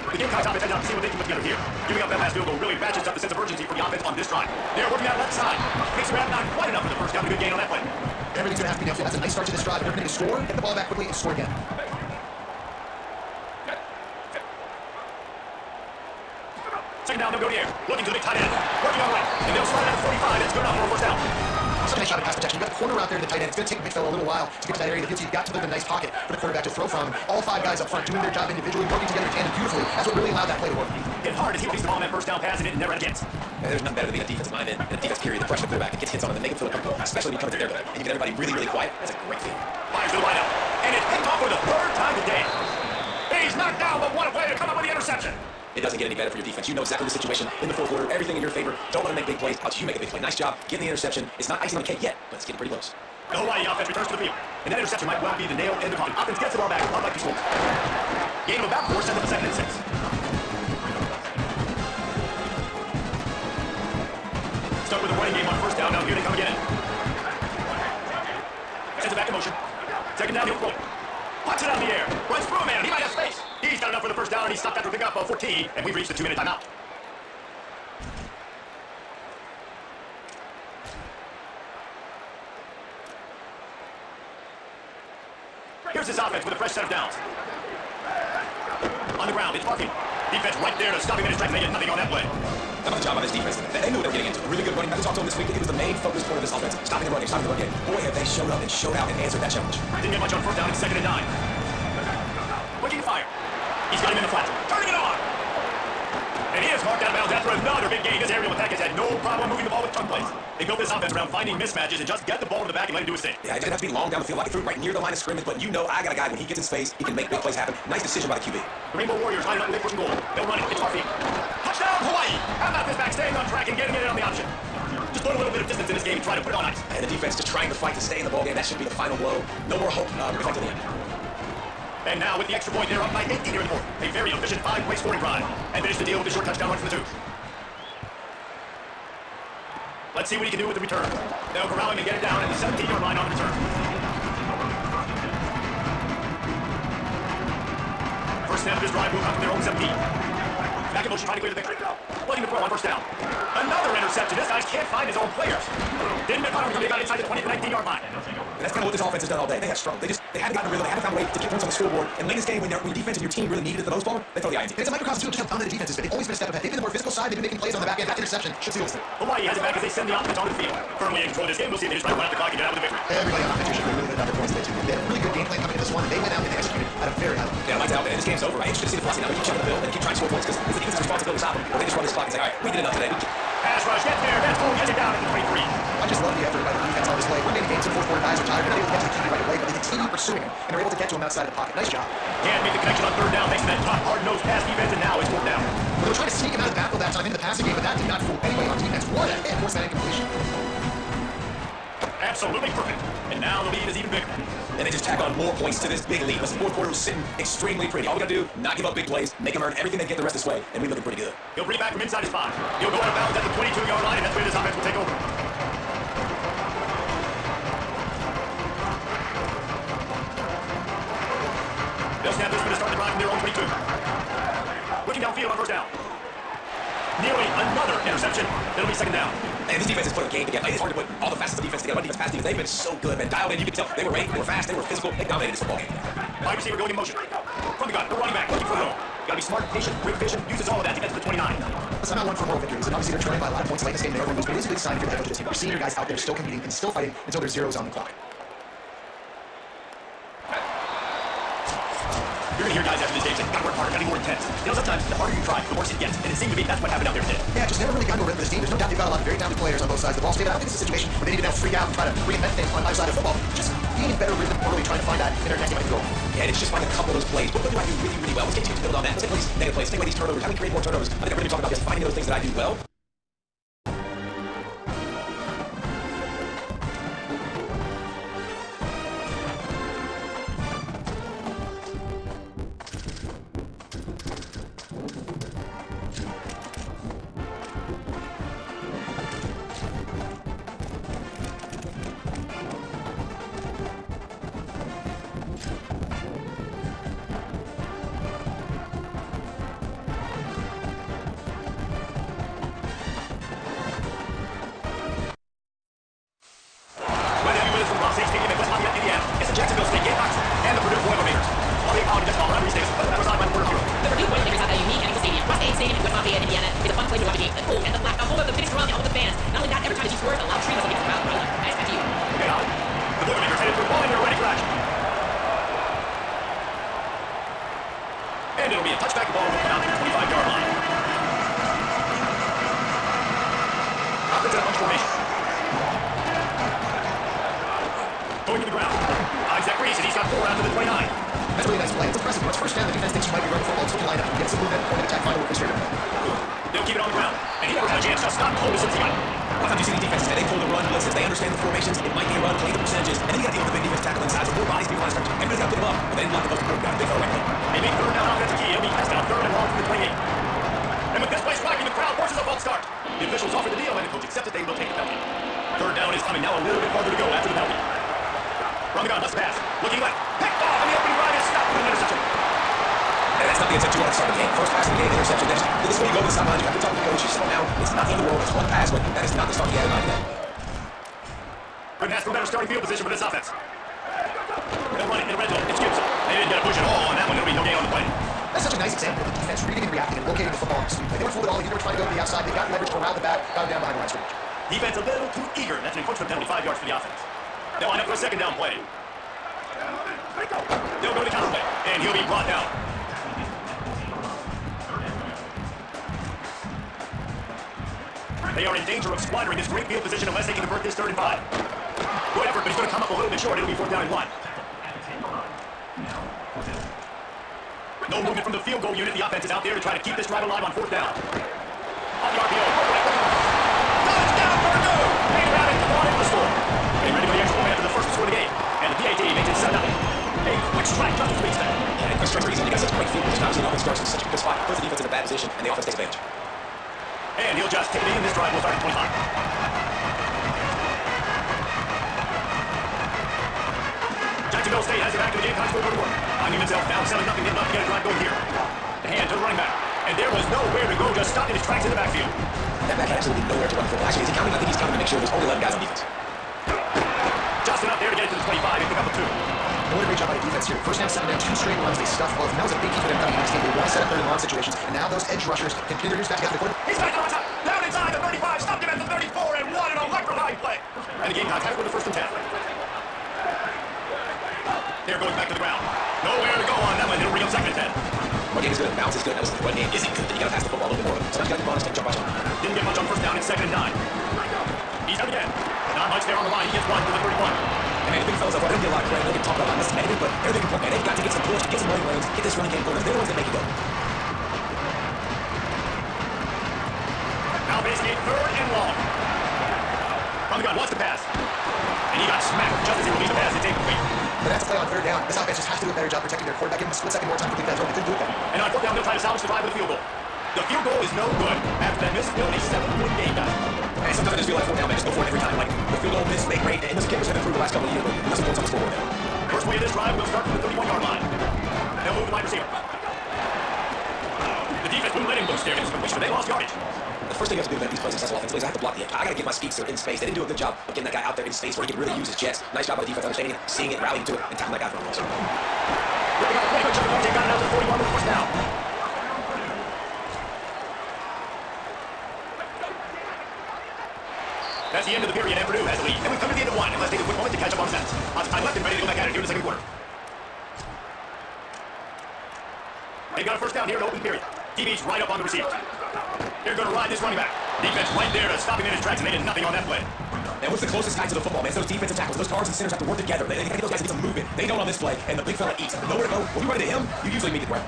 The The Gamecocks offense heads out to see what they can put together here. Giving up that last field goal really ratchets up the sense of urgency for the offense on this drive. They're working out left side. Makes the not quite enough for the first down. A good gain on that play. Everything's going to have to be downfield. That's a nice start to this drive. They're going to score, get the ball back quickly, and score again. Second down, they'll go to the air. Looking to the big tight end. Working on right. And they'll slide it at the 45. That's good enough for a first down. Such a nice shot at pass protection. You've got the corner out there to the tight end. It's going to take a big fella a little while to get to that area that hits you. You've got to live in a nice pocket for the quarterback to throw from. All 5 guys up front doing their job individually, working together in tandem beautifully. That's what really allowed that play to work. Hit hard as he released the ball on that first down pass and it never had a chance. And there's nothing better than being a defensive lineman in a defense period. The pressure the quarterback gets hits on him and make him feel uncomfortable, especially when you come to their leg. And you get everybody really, really quiet. That's a great feeling. Fires to the wideout. And it's picked off for the 3rd time today. He's knocked down, but what a play to come up with the interception. It doesn't get any better for your defense. You know exactly the situation in the 4th quarter. Everything in your favor. Don't want to make big plays. How you make a big play. Nice job getting the interception. It's not icing on the cake yet, but it's getting pretty close. The Hawaii offense returns to the field. And that interception might well be the nail in the coffin. Offense gets the ball back, unlike the Schwartz. Gain of about 4 seconds, 2nd and 6. Start with a running game on first down. Now here they come again. Sends it back in motion. Second down, he'll throw it. Punch it out in the air. Runs through a man. He might have space. He's got enough for the first down, and he stopped after picking up 14. And we've reached the 2-minute timeout. Here's this offense with a fresh set of downs. On the ground, it's Parking. Defense right there to stop him in his tracks. They get nothing on that play. How about the job on this defense? They knew what they were getting into. A really good running back. We talked to him this week. It was the main focus point of this offense. Stopping the run game, stopping the run game. Boy, have they showed up and showed out and answered that challenge. Didn't get much on first down. It's 2nd and 9. Looking to fire. He's got him in the flat. Turning it on. And he is marked out of bounds after another big gain. This aerial attack has had no problem moving the ball with chunk plays. They built this offense around finding mismatches and just get the ball to the back and let him do his thing. Yeah, it didn't have to be long down the field. Like it threw right near the line of scrimmage, but you know I got a guy when he gets in space, he can make big plays happen. Nice decision by the QB. The Rainbow Warriors lining up with a push and goal. They'll run it. It's Harfield. Touchdown, Hawaii! How about this back staying on track and getting it on the option? Just put a little bit of distance in this game and try to put it on ice. And the defense just trying to fight to stay in the ballgame. That should be the final blow. No more hope. We're fight to the end. And now with the extra point, they're up by 18 here in the 4th. A very efficient 5-play scoring drive. And finish the deal with a short touchdown run for the 2. Let's see what he can do with the return. They'll corral him and get it down at the 17-yard line on the return. First snap of his drive, move out to their own 17. Back in motion, trying to clear the victory. Looking to throw on first down. Another interception. This guy can't find his own players. Didn't get caught. They got inside the 20 to 19-yard line. And that's kind of what this offense has done all day. They have struggled. They haven't gotten a rhythm. They haven't found a way to get points on the scoreboard. And late in this game, when your defense and your team really needed it the most ball, they throw the INT. It's a microcosm too of just how dominant the defense has been. They've always been a step ahead. They've been the more physical side. They've been making plays on the back end. That interception should seal this thing. Hawaii has it back as they send the offense onto the field. Firmly in control of this game. We'll see if they just try to run out the clock and get out with the victory. Everybody on offense should be really good about their points today too. They had a really good game plan coming into this one, and they went out and executed at a very high level. Yeah, lights out, and this game's over. I'm interested to see the philosophy now. We keep chucking the bill and keep trying to score points because it's the defense's responsibility to stop them. Or they just run this clock and say, all right, we did enough today. Pass rush, get there. That's goal, gets it down at the 23. I just love the effort by the defense on display. We're getting games in 4th quarter. Guys are tired. They're not able to get to the QB right away, but they continue pursuing him, and they're able to get to him outside of the pocket. Nice job. Can't make the connection on 3rd down. Thanks to that top hard-nosed pass defense, and now it's 4th down. Well, they were trying to sneak him out of the backfield that time into the passing game, but that did not fool anybody on defense. What a hit. Force that incompletion. Absolutely perfect. And now the lead is even bigger. And they just tack on more points to this big lead. This 4th quarter was sitting extremely pretty. All we gotta do, not give up big plays, make them earn everything they get the rest of this way, and we're looking pretty good. He'll bring it back from inside his 5. He'll go out of bounds at the 22-yard line, and that's where this offense will take over. They'll snap this for the start of the drive from their own 22. Looking downfield on first down. Nearly another interception. It'll be 2nd down. And this defense has put a game together. It's hard to put all the facets of defense together. Defense, pass defense, they've been so good, man. Dialed in, you can tell. They were ready, they were fast, they were physical. They dominated this football game. Wide receiver going in motion. From the gun, the running back looking for the hole. Gotta be smart, patient, quick vision, uses all of that to get to the 29. Listen, I'm not one for moral victories, and obviously they're trailing by a lot of points late in this game. They overlose, but it is a big sign for the head coach of the team. We're seeing your guys out there still competing and still fighting until there's zeros on the clock. You're going to hear guys after this game say, gotta work harder, gotta be more intense. You know, sometimes the harder you try, the worse it gets. And it seemed to me that's what happened out there today. Yeah, just never really got into a rhythm of this team. There's no doubt they've got a lot of very talented players on both sides of the ball. So I don't think it's a situation where they need to now freak out and try to reinvent things on either side of football. Just being in better rhythm orderly, trying to find that in our next game goal. Yeah, and it's just finding a couple of those plays. What do I do really, really well? Let's get teams to build on that. Let's take away these negative plays, take away these turnovers. How do we create more turnovers? I think I'm going to be talking about this, finding those things that I do well. And it'll be a touchback. The ball will come out to the 25-yard line. Offense in a bunch formation. Going to the ground. Isaac Reese, and he's got 4 out to the 29. That's a really nice play. It's impressive. Once first down, the defense thinks you might be running football. It's looking line up. Gets a movement, point of attack, final work straight up. They'll keep it on the ground. And he never had a chance to stop Cole since he got it. A lot of times you see the defenses, man, they pull the run blitzes. They understand the formations. It might be a run, play the percentages. And then you got to deal with the big defense tackle inside. So 4 bodies, people on stretch. Everybody's got to put them up. But they didn't block the most important guy. Big fella right there. They make third down offensive key. It'll be passed down, third and long from the 28. And with this play striking, the crowd forces a false start. The officials offer the deal, and the coach accepts it. They will take the penalty. Third down is coming now, a little bit farther to go after the penalty. From the gun, let's pass. Looking left. Picked off, and the opening run is stopped with an interception. And that's not the interception you want to start the game. First pass of the game, interception. This is where you go to the sideline. You have to talk to the coach. You slow down. It's not the end of the world. It's one pass, but that is not the start you had in mind today. Couldn't ask for a better starting field position for this offense. They'll run it in the red zone. It's Gibson. They didn't get a push at all on that one. There'll be no gain on the play. That's such a nice example of the defense reading and reacting and locating the football on the sweep. They weren't fooled at all. They were trying to go to the outside. They got leverage, corralled the back, got him down behind the line scrimmage. Defense a little too eager. That's an encroachment penalty, 5 yards for the offense. They'll line up for a second down play. They'll go to counter play, and he'll be brought down. They are in danger of squandering this great field position unless they can convert this 3rd and 5. Good effort, but he's going to come up a little bit short. It'll be 4th down and 1. No movement from the field goal unit. The offense is out there to try to keep this drive alive on 4th down. On the RPO. Touchdown, Purdue! They got it. Come on into the score. Getting ready for the extra point after the first score of the game. And the PAT makes it 7-0. A quick strike, just as we expect. And quick strike reason. You got such a great field position. Obviously, offense starts in such a good spot. Puts the defense in a bad position, and the offense takes advantage. And he'll just take it in. This drive will start at 25. Jacksonville State has it back to the game. Cox will go to work. Finding himself down 7-0. Did not get a drive going here. The hand to the running back. And there was nowhere to go. Just stopped in his tracks in the backfield. That back had absolutely nowhere to run the football. Actually, is he counting? I think he's counting to make sure there's only 11 guys on defense. Just enough there to get it to the 25 and pick up a 2. What a great job by the defense here. First down, 7 down, 2 straight runs. They stuffed both. And that was a big key for them coming in this game. They want to set up 3rd and long situations. And now those edge rushers can pin their ears back together. He's back on top. Down inside the 35. Stopped him at the 34 and won an electrifying play. And the Gamecocks have it with the 1st and 10. They're going back to the ground. Nowhere to go on that one. It'll bring up 2nd and 10. One game is good. Bounce is good. That was the one game isn't good. Then you got to pass the football a little bit more. Sometimes you got to be honest and jump by jump. Didn't get much on 1st down. It's 2nd and 9. He's out again. Not much there on the line. He gets 1 to the 31. And man, the big fellas up there, they don't get a lot of credit. They can talk about this negative, but everything can put, man, they've got to get some push, get some running lanes, get this running game going. They're the ones that make it go. Now basically 3rd and long. From the gun, wants to pass. And he got smacked just as he released the pass. It's incomplete. But that's a play on 3rd down. This offense just has to do a better job protecting their quarterback. Give them a split second more time to complete that throw. They couldn't do it then. And on 4th down, they'll try to salvage the drive with a field goal. The field goal is no good after that missed field, a 7-point game, guys. And sometimes I just feel like 4th down, man, just go for it every time. Like, the field goal miss, make great, and those kickers have improved the last couple of years, but nothing points on the scoreboard there. First play of this drive will start from the 31-yard line. They'll move the wide receiver. The defense wouldn't let him loose there. It was completion, but they lost yardage. The first thing you have to do to make these plays successful offensively is I have to block the edge. I got to get my speedster in space. They didn't do a good job of getting that guy out there in space where he can really use his jets. Nice job by the defense understanding it, seeing it, rallying to it, and tackling that guy from the closer. Ripping up the play, but Chuck got it out to the 41 with the 1st down. That's the end of the period, and Purdue has the lead. And we've come to the end of 1, and let's take a quick moment to catch up on stats. Lots of time left and ready to go back at it here in the 2nd quarter. They've got a 1st down here in the open period. DB's right up on the receiver. They're going to ride this running back. Defense right there to stop him in his tracks, and they did nothing on that play. And what's the closest guy to the football, man? It's those defensive tackles. Those guards and centers have to work together. They got to get those guys to get some movement. They don't on this play, and the big fella eats. Nowhere to go. When you run into him, you usually meet the ground.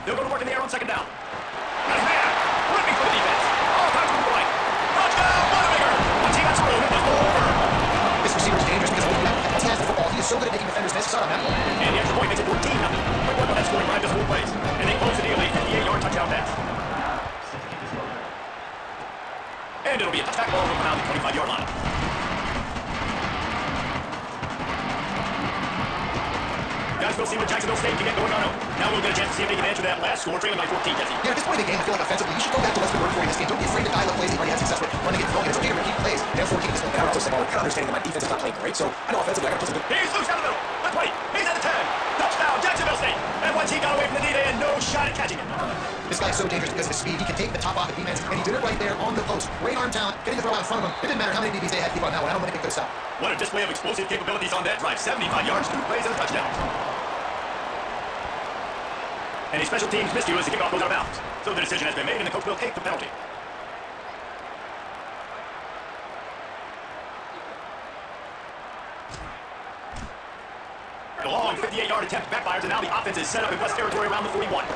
They'll go to work in the air on 2nd down. Got his man. Ripping for the defense. All time to the right. Touchdown, Wanamaker. Once he got through, it was over. This receiver's dangerous because once he has the football, he is so good at making defenders miss. Sorry on that one. And the extra point makes it 14-0. Quick work on that scoring drive, just 4 plays. And they close the deal, a 58-yard touchdown pass. And it'll be a touchback ball from around the 25-yard line. Guys, we'll see what Jacksonville State can get going on. Now we'll get a chance to see if they can answer that last score, trailing by 14, Jesse. Yeah, at this point in the game, I feel like offensively, you should go back to what's been working for you in this game. Don't be afraid to dial up plays that you've already had success with. Running it, throwing it. It's okay to repeat plays. Therefore, keep this one. And I also say, well, kind of understanding that my defense is not playing great, so I know offensively I got to put some good. He's loose down the middle. The 20. He's at the 10. Touchdown, Jacksonville State. And once he got away from the D-Day and no shot at catching it. This guy is so dangerous because of his speed. He can take the top off the defense, and he did it right there on the post. Great arm talent, getting the throw out in front of him. It didn't matter how many DBs they had to keep on that one. I don't think they could stop. What a display of explosive capabilities on that drive. 75 yards, 2 plays, and a touchdown. And a special teams miscue as the kickoff goes out of bounds. So the decision has been made, and the coach will take the penalty. The long 58-yard attempt backfires, and now the offense is set up in West territory around the 41.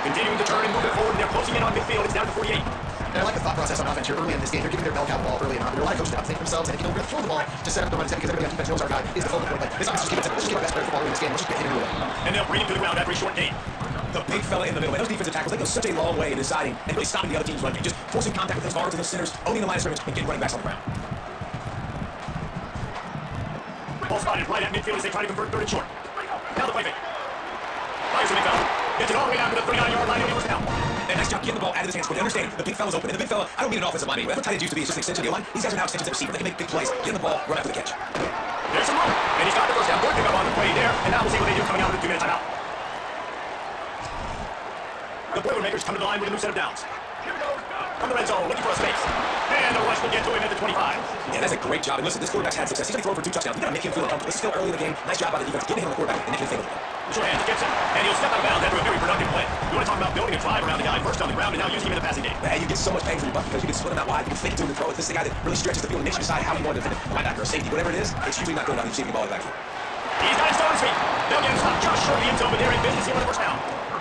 Continuing to turn and move it forward, and they're closing in on midfield. It's down to 48. And I like the thought process on offense here early in this game. They're giving their bell cow ball early on. There are a lot of coaches that think themselves, and if you know, we're going to throw the ball to set up the run because everybody on defense knows our guy is the focal point. Like, this offense just keep it simple. Let's just keep our best player football in this game. Let's just get him into it. And they'll bring him to the ground after a short gain. The big fella in the middle. And those defensive tackles, they go such a long way in deciding and really stopping the other team's run game. Just forcing contact with those guards and those centers, owning the line of scrimmage, and getting running backs on the ground. Ball spotted right at midfield as they try to convert third and short. Now the play fake. Fires the big fella. Gets it all the way down to the 39-yard line, and he first down. And nice job getting the ball out of his hands. But they understand the big fella's open. And the big fella, I don't mean an offensive lineman. That's what tight ends used to be. It's just an extension of the line. These guys are now extensions of receiver. They can make big plays, get in the ball, run after the catch. There's some room. And he's got the first down. Good pick up on the play there. And now we'll see what they do coming out of the 2-minute timeout. The Boilermakers come to the line with a new set of downs. From the red zone, looking for a space. And the rush will get to him at the 25. Yeah, that's a great job. And listen, this quarterback's had success. He's going to throw for 2 touchdowns. You got to make him feel uncomfortable. It's still early in the game. Nice job by the defense getting him on the quarterback and making him feel it. Short hand to Gibson. And he'll step out of bounds after a very productive play. You want to talk about building a drive around the guy first on the ground and now using him in the passing game. Man, you get so much bang for your buck because you can split him out wide. You can fake it to him and throw it. This is the guy that really stretches the field and makes you decide how you want to defend it. A linebacker, a safety, whatever it is, it's usually not good enough. You're receiving the ball in the backfield. He's got his on his feet. They'll get him stopped just short of the end zone, but they're in business here with the first down.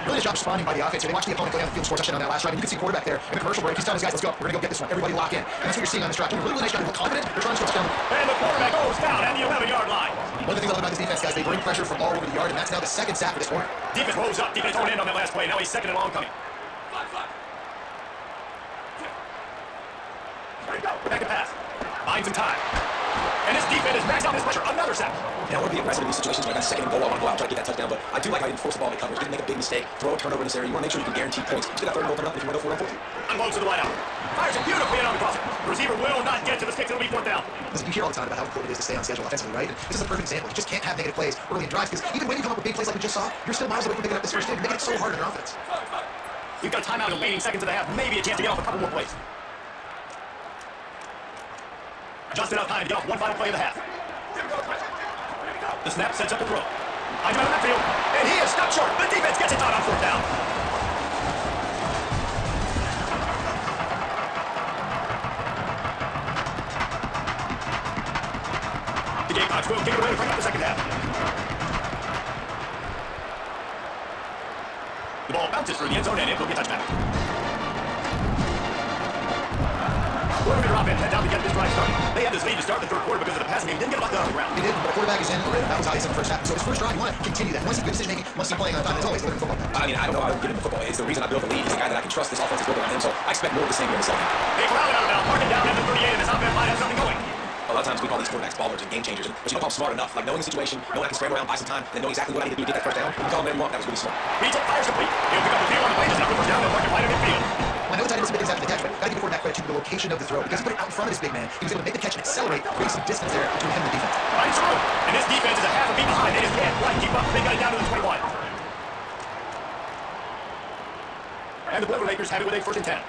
Really nice job responding by the offense here. They watched the opponent go down the field, score a touchdown on that last drive. And you can see quarterback there in the commercial break. He's telling his guys, let's go. We're going to go get this one. Everybody lock in. And that's what you're seeing on this drive. Doing a really nice job. They look confident. They're trying to score a touchdown. And the quarterback goes down at the 11-yard line. One of the things I love about this defense, guys, they bring pressure from all over the yard, and that's now the second sack for this corner. Defense rolls up. Defense thrown in on that last play. Now he's second and long coming. Back to pass. Finds some time. And this defense is maxed out his pressure. Another sack. Yeah, I want to be aggressive in these situations when I got second and goal. I want to go out and try to get that touchdown, but I do like how you enforce the ball in coverage. Didn't make a big mistake. Throw a turnover in this area. You want to make sure you can guarantee points. Just get that third and goal done up if you want to go 4 on 4. Unloads to the wide out. Fires it beautifully in on the crosser. The receiver will not get to the sticks. It'll be 4th down. Listen, you hear all the time about how important it is to stay on schedule offensively, right? And this is a perfect example. You just can't have negative plays early in drives because even when you come up with big plays like we just saw, you're still miles away from picking up this first game. You're making it so hard on your offense. We've got a timeout in the waning seconds of the half. Maybe a chance to get off a couple more plays. Just enough time to get off one final play of the half. The snap sets up the throw. Finds him out of that field, and he is stopped short. The defense gets it done on 4th down. The Gamecocks will kick it away to bring up the second half. The ball bounces through the end zone, and it will be a touchback. Boilermaker offense heads out to get this drive started. They had this lead to start the third quarter because of the passing game. Didn't get a lot done on the ground. They did, but the quarterback is in the rhythm. That was how he said the first half. So his first drive, you want to continue that. Once he's good decision making, once he's playing on time, it's always looking football. I mean, I don't know how to get him the football. It's the reason I built the lead. He's the guy that I can trust. This offense is built around him, so I expect more of the same here in the second. They crowd out now, marking down at the 38, and this offense might have something going. A lot of times we call these quarterbacks ballers and game changers, but you know if I'm smart enough, like knowing the situation, knowing I can scramble around, buy some time, then knowing exactly what I need to do to get that first down, we call him one. That was really smart. Reach it, fires complete. He'll pick up the field on the play, just enough for first down, they'll mark it right at midfield. I know the tight end submit things after the catch, but gotta give the quarterback credit to the location of the throw because he put it out in front of this big man. He was able to make the catch and accelerate, create some distance there between him and the defense. Finds some room, and this defense is a half a beat behind. They just can't quite keep up. They got it down to the 21. And the Boilermakers have it with a 1st and 10.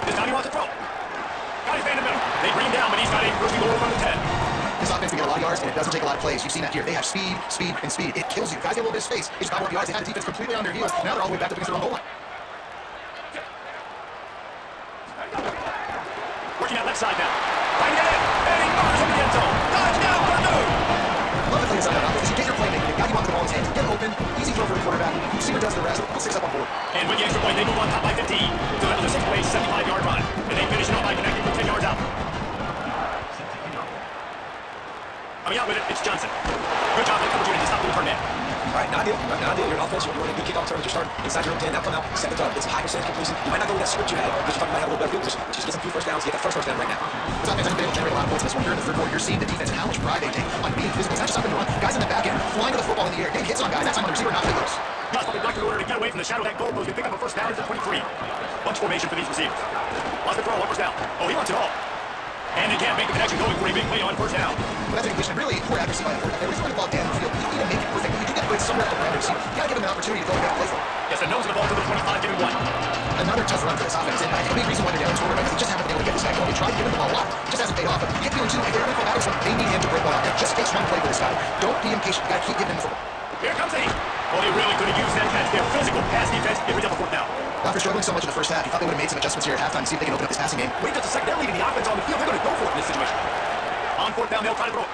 This time he wants to throw. Got his man in the middle. They bring him down, but he's got a first and goal from the 10. This offense can get a lot of yards, and it doesn't take a lot of plays. You've seen that here. They have speed, speed, and speed. It kills you. Guys get a little bit of space. They just got 1 yards. They had the defense completely on their heels. Now they're all the way back up against their own goal line. Working that left side now. Finding it in, and he fires in the end zone. Touchdown, Purdue! Love the play inside that offense. You get your playmaking. The guy you want the ball in his hands. Get open. Easy throw for the quarterback. Receiver does the rest. Put 6 up on board. And with the extra point, they move on top by 15. So that was a 6-play, 75-yard run. And they finish it off by connecting from 10 yards out. Coming out with it, it's Johnson. Good job, the coverage unit to stop the return man. All right, not ideal. You're an offense. You're running a good kickoff return. You're starting inside your own 10. Now come out, set the tone. It's a high percentage completion. You might not go with that script you had, but you're talking about having a little better field position. Just get some few first downs. Get that first down right now. This offense hasn't been able to generate a lot of points in this one. Here in the third quarter, you're seeing the defense and how much pride they take on being physical. It's not just up and run. Guys in the back end, flying to the football in the air, getting hits on guys. That's on the receiver, not loose. Gus looking back in order to get away from the shadow of that goalpost and pick up a first down at the 23. Bunch formation for these receivers. Lost the throw, first down. Oh, he wants it all. And they can't make the connection going for a big play on first down. But that's an English, really poor accuracy by the quarterback. They're throwing the ball down the field. You need to make it perfect. You do get to play somewhere around the receiver. You gotta give him an opportunity to go and get a play for him. Yes, the nose of the ball to the 25, give him 1. Another tough run for this offense, and I think a big reason why they're down is quarterback because they just haven't been able to get this guy going. They tried to give him the ball a lot. It just hasn't paid off. But you get feeling too like they're going to come out of they need him to break one out there. Just takes one play for this guy. Don't be impatient. You gotta keep giving him the football. Here comes Eddie. Well, they really could have used that catch Thought they would have made some adjustments here at halftime to see if they can open up this passing game. Wait just a second. They're leaving the offense on the field. They're going to go for it in this situation. On fourth down, they'll try to throw it.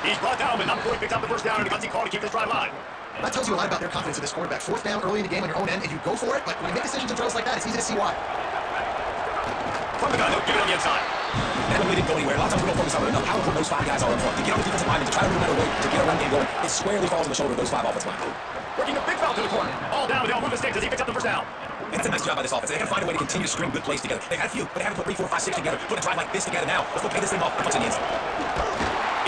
He's brought down, but not before he picks up the first down and a gutsy call to keep this drive alive. That tells you a lot about their confidence in this quarterback. Fourth down early in the game on your own end, and you go for it, but when you make decisions and throws like that, it's easy to see why. From the gun, they'll give it on the inside. And really didn't go anywhere. A lot of times we don't focus on it enough. How important those 5 guys are up front. To get on the defensive line and to try to move that away, to get a run game going, it squarely falls on the shoulder of those 5 offensive linemen. Working a big foul to the corner. All down, but they'll move the sticks as he picks up the first down. And that's a nice job by this offense. They got to find a way to continue to string good plays together. They've had a few, but they haven't put 3, 4, 5, 6 together. Put a drive like this together now. Let's go pay this thing off and punch in the end zone.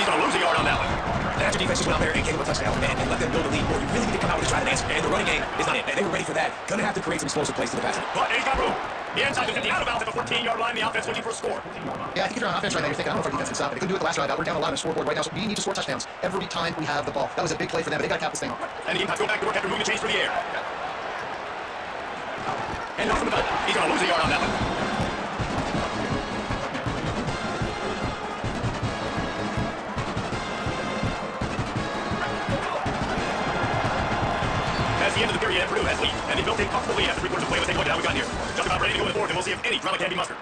He's going to lose a yard on that one. And after defense just went out there and gave them a touchdown and let them build a lead, boy, you really need to come out with a try and answer. And the running game is not in. And they were ready for that. Going to have to create some explosive plays to the passing. But he's got room. The inside is 50 out of bounds at the 14-yard line. The offense looking for a score. Yeah, I think if you're on offense right now, you're thinking, I don't know if our defense can stop it. They couldn't do it the last drive out. We're down a lot on the scoreboard right now, so we need to score touchdowns every time we have the ball. That was a big play for them, but they got to cap this thing off. And the Gamecocks go back to work after moving the chains through the air. And off from the gun. He's going to lose a yard on that one. That's the end of the period, and Purdue has lead. And they built a comfortable lead after 3 quarters of play. Let's take a look at how we got here. Just about ready to go in the fourth, and we'll see if any drama can be mustered.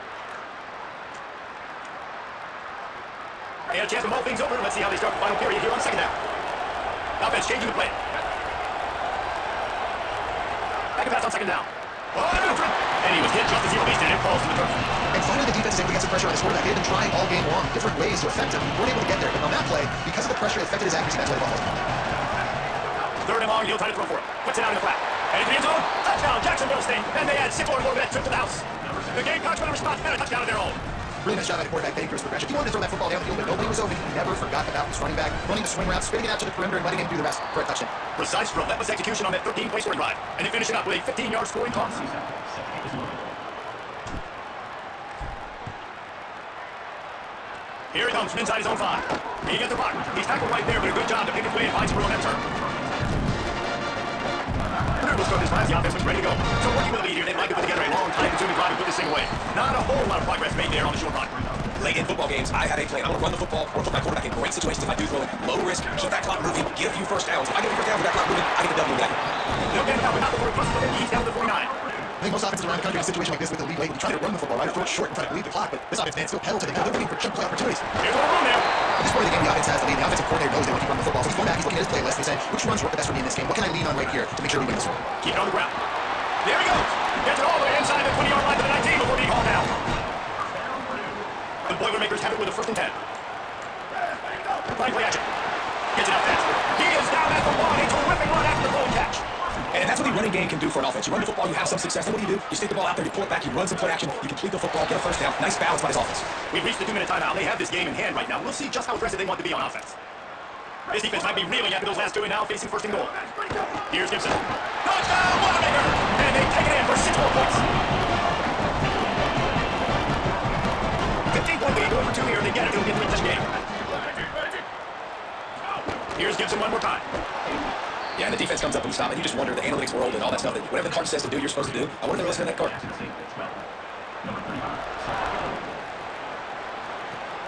They had a chance to mull things over. Let's see how they start the final period here on second down. Offense changing the play. Back and pass on second down. And he was hit just as he released it and falls to the turf. And finally, the defense is able to get some pressure on this quarterback. They've been trying all game long, different ways to affect him. Weren't able to get there, but on that play, because of the pressure, it affected his accuracy. That's why the ball falls. Third and long, he'll try to throw for it. Puts it out in the flat. And into the end zone. Touchdown, Jacksonville State. And they add 6 more to that trip to the house. The Gamecocks with a response and a touchdown of their own. Really nice job by the quarterback, getting through his progression. He wanted to throw that football down the field, but nobody was open. He never forgot about his running back, running the swing route, spinning it out to the perimeter, and letting him do the rest for a touchdown. Precise, relentless execution on that 13-play scoring drive. And they finish it up with a 15-yard scoring toss. Here he comes from inside his own 5. He gets the block. He's tackled right there, but a good job to pick his way and find some room on that turn. Purdue will start this drive. The offense was ready to go. So working with the lead here, they'd like to put together a long time-consuming drive and put this thing away. Not a whole lot of progress made there on the short run. Late in football games, I have a plan. I want to run the football. I want to put my quarterback in great situations if I do throw it. Low risk, keep that clock moving, get a few first downs. If I get a first down with that clock moving, I get the W back. They'll get it out, but not before he crosses the 50. He's down to the 49. I think most offenses around the country in a situation like this with the lead late will try to run the football, right? Or throw it short and try to bleed the clock, but this offense, man, still pedal to the metal. They're looking for chunk play opportunities. Here's one run there. At this point of the game, the offense has the lead. The offensive coordinator knows they want to keep running the football. So he's going back, he's looking at his playlist, and he's saying, which runs work the best for me in this game? What can I lean on right here to make sure we win this one? Keep it on the ground. There he goes. Gets it all the way inside the 20-yard line to the 19 before being hauled down. The Boilermakers have it with a 1st and 10. Fine play action. Gets it out fast. He is down at the 1. A terrific run after the goal catch. And that's what the running game can do for an offense. You run the football, you have some success. Then what do? You stick the ball out there, you pull it back, you run some play action, you complete the football, get a first down. Nice balance by his offense. We've reached the 2-minute timeout. They have this game in hand right now. We'll see just how aggressive they want to be on offense. This defense might be reeling after those last 2 and now facing 1st and goal. Here's Gibson. Touchdown, Boilermaker! And they take it in for 6 more points. 15-point lead, going for 2 here. They get it. It'll be a 3-touch game. Here's Gibson one more time. Yeah, and the defense comes up and you stop it. You just wonder, the analytics world and all that stuff, that whatever the card says to do, you're supposed to do. I wonder if they're listening to that card.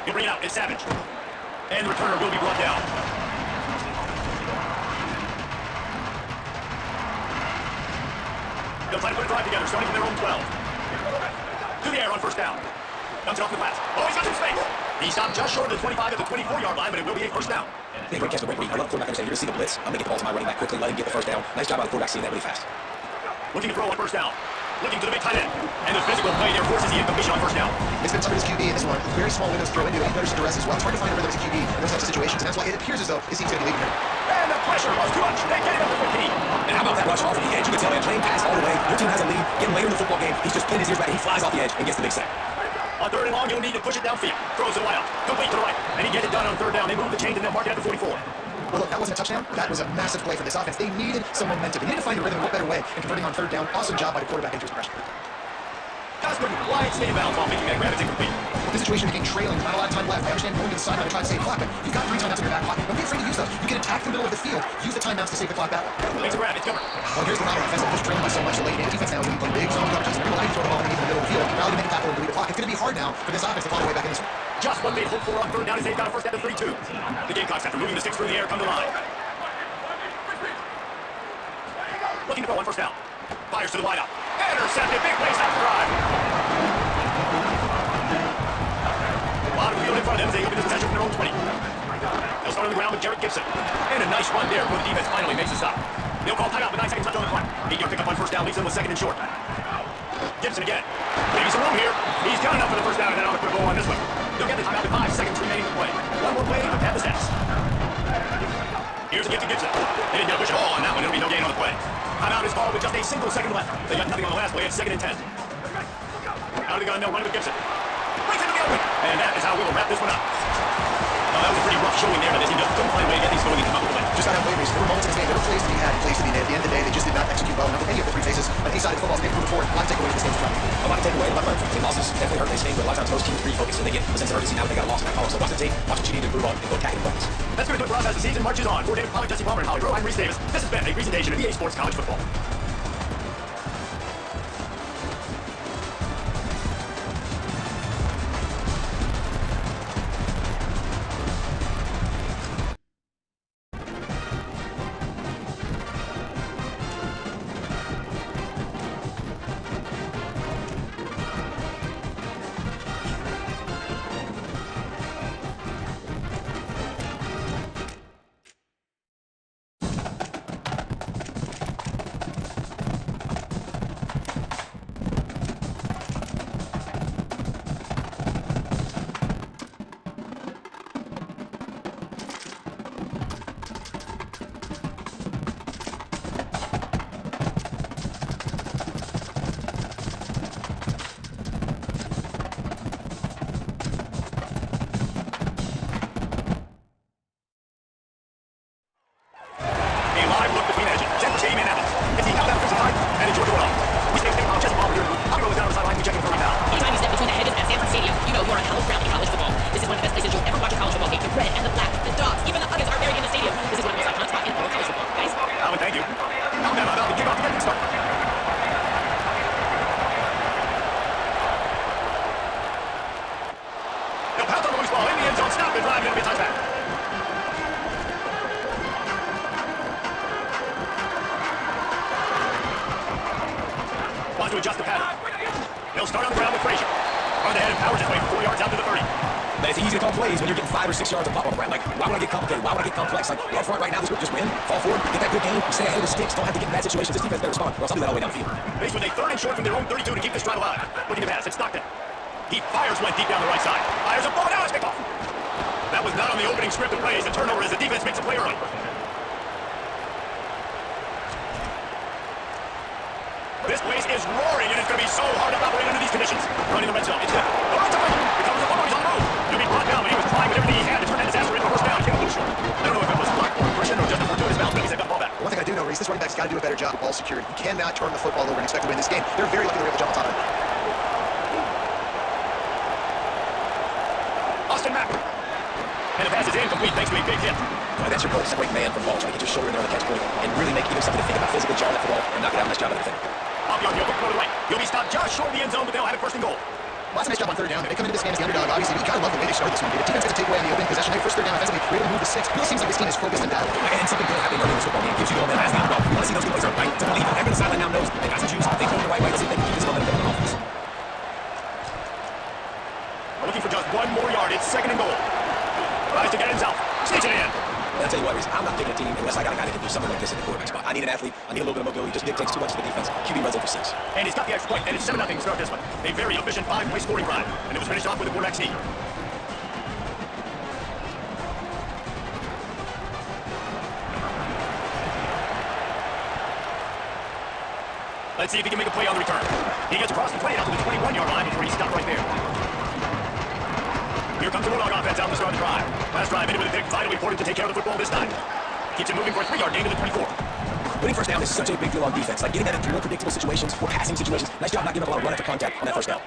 He'll bring it out. It's Savage. And the returner will be brought down. They'll try to put a drive together, starting from their own 12. To the air on 1st down. Dumps it off the pass. Oh, he's got some space. He stopped just short of the 25 at the 24-yard line, but it will be a 1st down. Yeah, great catch, great read. I love the quarterback understanding. You're going to see the blitz. I'm going to get the ball to my running back quickly, let him get the first down. Nice job by the quarterback seeing that really fast. Looking to throw on 1st down. Looking to the big tight end. And the physical play there forces the incompletion on 1st down. It's been tough for his QB in this one. Very small windows to throw into. He's under some duress as well. It's hard to find a rhythm as a QB in those types of situations, and that's why it appears as though his team's going to be leading here. And the pressure was too much. They get it up to 15. And how about that rush off the edge? You can tell, man, playing pass all the way. Your team has a lead. Getting later in the football game, he's just pinned his ears back. He flies off the edge and gets the big sack. On 3rd and long, he'll need to push it downfield. Throws it wide out. Complete to the right. And he gets it done on 3rd down. They move the chains and they'll mark it at the 44. Well, look, that wasn't a touchdown. That was a massive play for this offense. They needed some momentum. They needed to find a rhythm, what better way, and converting on 3rd down. Awesome job by the quarterback into his progression. Just couldn't quite stay in bounds while making that grab. It's incomplete. With the situation being trailing, not a lot of time left. I understand going to the sideline to try to save clock, but you've got 3 timeouts in your back pocket. Don't be afraid to use those. You can attack the middle of the field. Use the timeouts to save the clock back. Makes a grab. It's covered. Well, here's the Rhino offense that was trained by so much. The late game defense now is going to be playing big zone coverages. They're going to allow you to throw the ball underneath the middle of the field. Rally to make a tackle and bleed the clock. It's going to be hard now for this offense to find a way back in this one. Just what they hoped for on 3rd down as they've got a first at the 32. The Gamecocks, after moving the sticks through the air, come to line. Looking to throw on 1st down. Fires to the wideout. Intercepted. Big play, stop the drive. A lot of field in front of them as they open this possession from their own 20. They'll start on the ground with Jarrett Gibson. And a nice run there before the defense finally makes a stop. They'll call timeout with 9 seconds left on the clock. 8-yard pickup on first down leaves them with second and short. Gibson again. Maybe some room here. He's got enough for the first down and then on the quick goal on this one. They'll get the timeout with 5 seconds remaining to play. One more play to pad the stats. Here's a gift to Gibson. They didn't get a push at all on that one. It'll be no gain on the play. Timeout is called with just a single second left. They got nothing on the last play. It's 2nd and 10. Out of the gun, they'll run it with Gibson. Brings it to the open. And that is how we will wrap this one up. That was a pretty rough showing there, but this team just couldn't find a way to get these going and come up with a win. Just got outplayed. There were moments in this game. There were plays to be had, plays to be made. At the end of the day, they just did not execute well enough in any of the three phases. On any side of the football, they've moved forward. A lot to take away from this game. A lot to take away. A lot of team losses definitely hurt this game, but a lot of times most teams refocus and they get a sense of urgency now that they got a loss in that column. So watch the tape, watch what you need to improve on, and go attacking points. That's going to do it for us as the season marches on. For David Pollock, Jesse Palmer, and Holly Rowe, I'm Reese Davis. This has been a presentation of EA Sports College Football. To adjust the pattern. They'll start on the ground with Frazier. On the head and powers his way 4 yards out to the 30. But it's easy to call plays when you're getting 5 or 6 yards of pop on the ground. Like, why would I get complicated? Why would I get complex? Like, go up front right now, this group just win, fall forward, get that good game, stay ahead of the sticks, don't have to get in bad situations. This defense better respond, or else I'll do that all the way down the field. Faced with a 3rd and short from their own 32 to keep this drive alive. Looking to pass, it's Stockton. He fires one deep down the right side. Fires a ball, now it's picked off. That was not on the opening script of plays. The turnover as the defense makes a play early. This place is roaring, and it's going to be so hard to operate under these conditions. Running the red zone. It's good. The right to right. Here comes the football. He's on the move. He'll be brought down, but he was trying with everything he had to turn that disaster into a first down. Came a little short. I don't know if it was luck or aggression or just a fortuitous bounce, but he's got the ball back. One thing I do know, Reese, this running back's got to do a better job of ball security. You cannot turn the football over and expect to win this game. They're very lucky they were able to jump on top of it. Austin Mack. And the pass is incomplete thanks to a big hit. That's your goal. Separate man from ball. Try to get your shoulder in there on the catch point and really make even something to think about physically jarring that football and knock it out. Nice job of the thing. Off the arm, go to the right. He'll be stopped just short of the end zone, but they'll have it 1st and goal. Well, that's a nice job on 3rd down. They come into this game as the underdog. Obviously, you got to love the way they started this one. The defense gets a takeaway on the opening possession. They 1st 3rd down offensively. We're able to move to 6. It really seems like this team is focused on battle. And something good happening early in this football game. Gives you momentum as the underdog. You want to see those good plays early, right? To believe everyone on the sideline now knows they got some juice. They go the right way. Let's see if they can keep this momentum going on offense. We're looking for just 1 more yard. It's 2nd and goal. Tries to get it himself. Sneaks it in. And I'll tell you what, Reese, I'm not picking a team unless I got a guy that can do something like this in the quarterback spot. I need an athlete. I need a little bit of mobility. Just dictates too much to the defense. QB runs in for 6. And he's got the extra point, and it's 7-0 to start this one. A very efficient 5-point scoring drive. And it was finished off with a quarterback sneak. Let's see if he can make a play on the return. He gets across the play out to the 21-yard line before he stopped right there. Here comes the Bulldog offense out to start the drive. Last drive ended with a pick, vitally important to take care of the football this time. Keeps it moving for a 3-yard gain to the 24. Winning first down is such a big deal on defense. Like getting that into more predictable situations or passing situations. Nice job not giving up a lot of run after contact on that first down.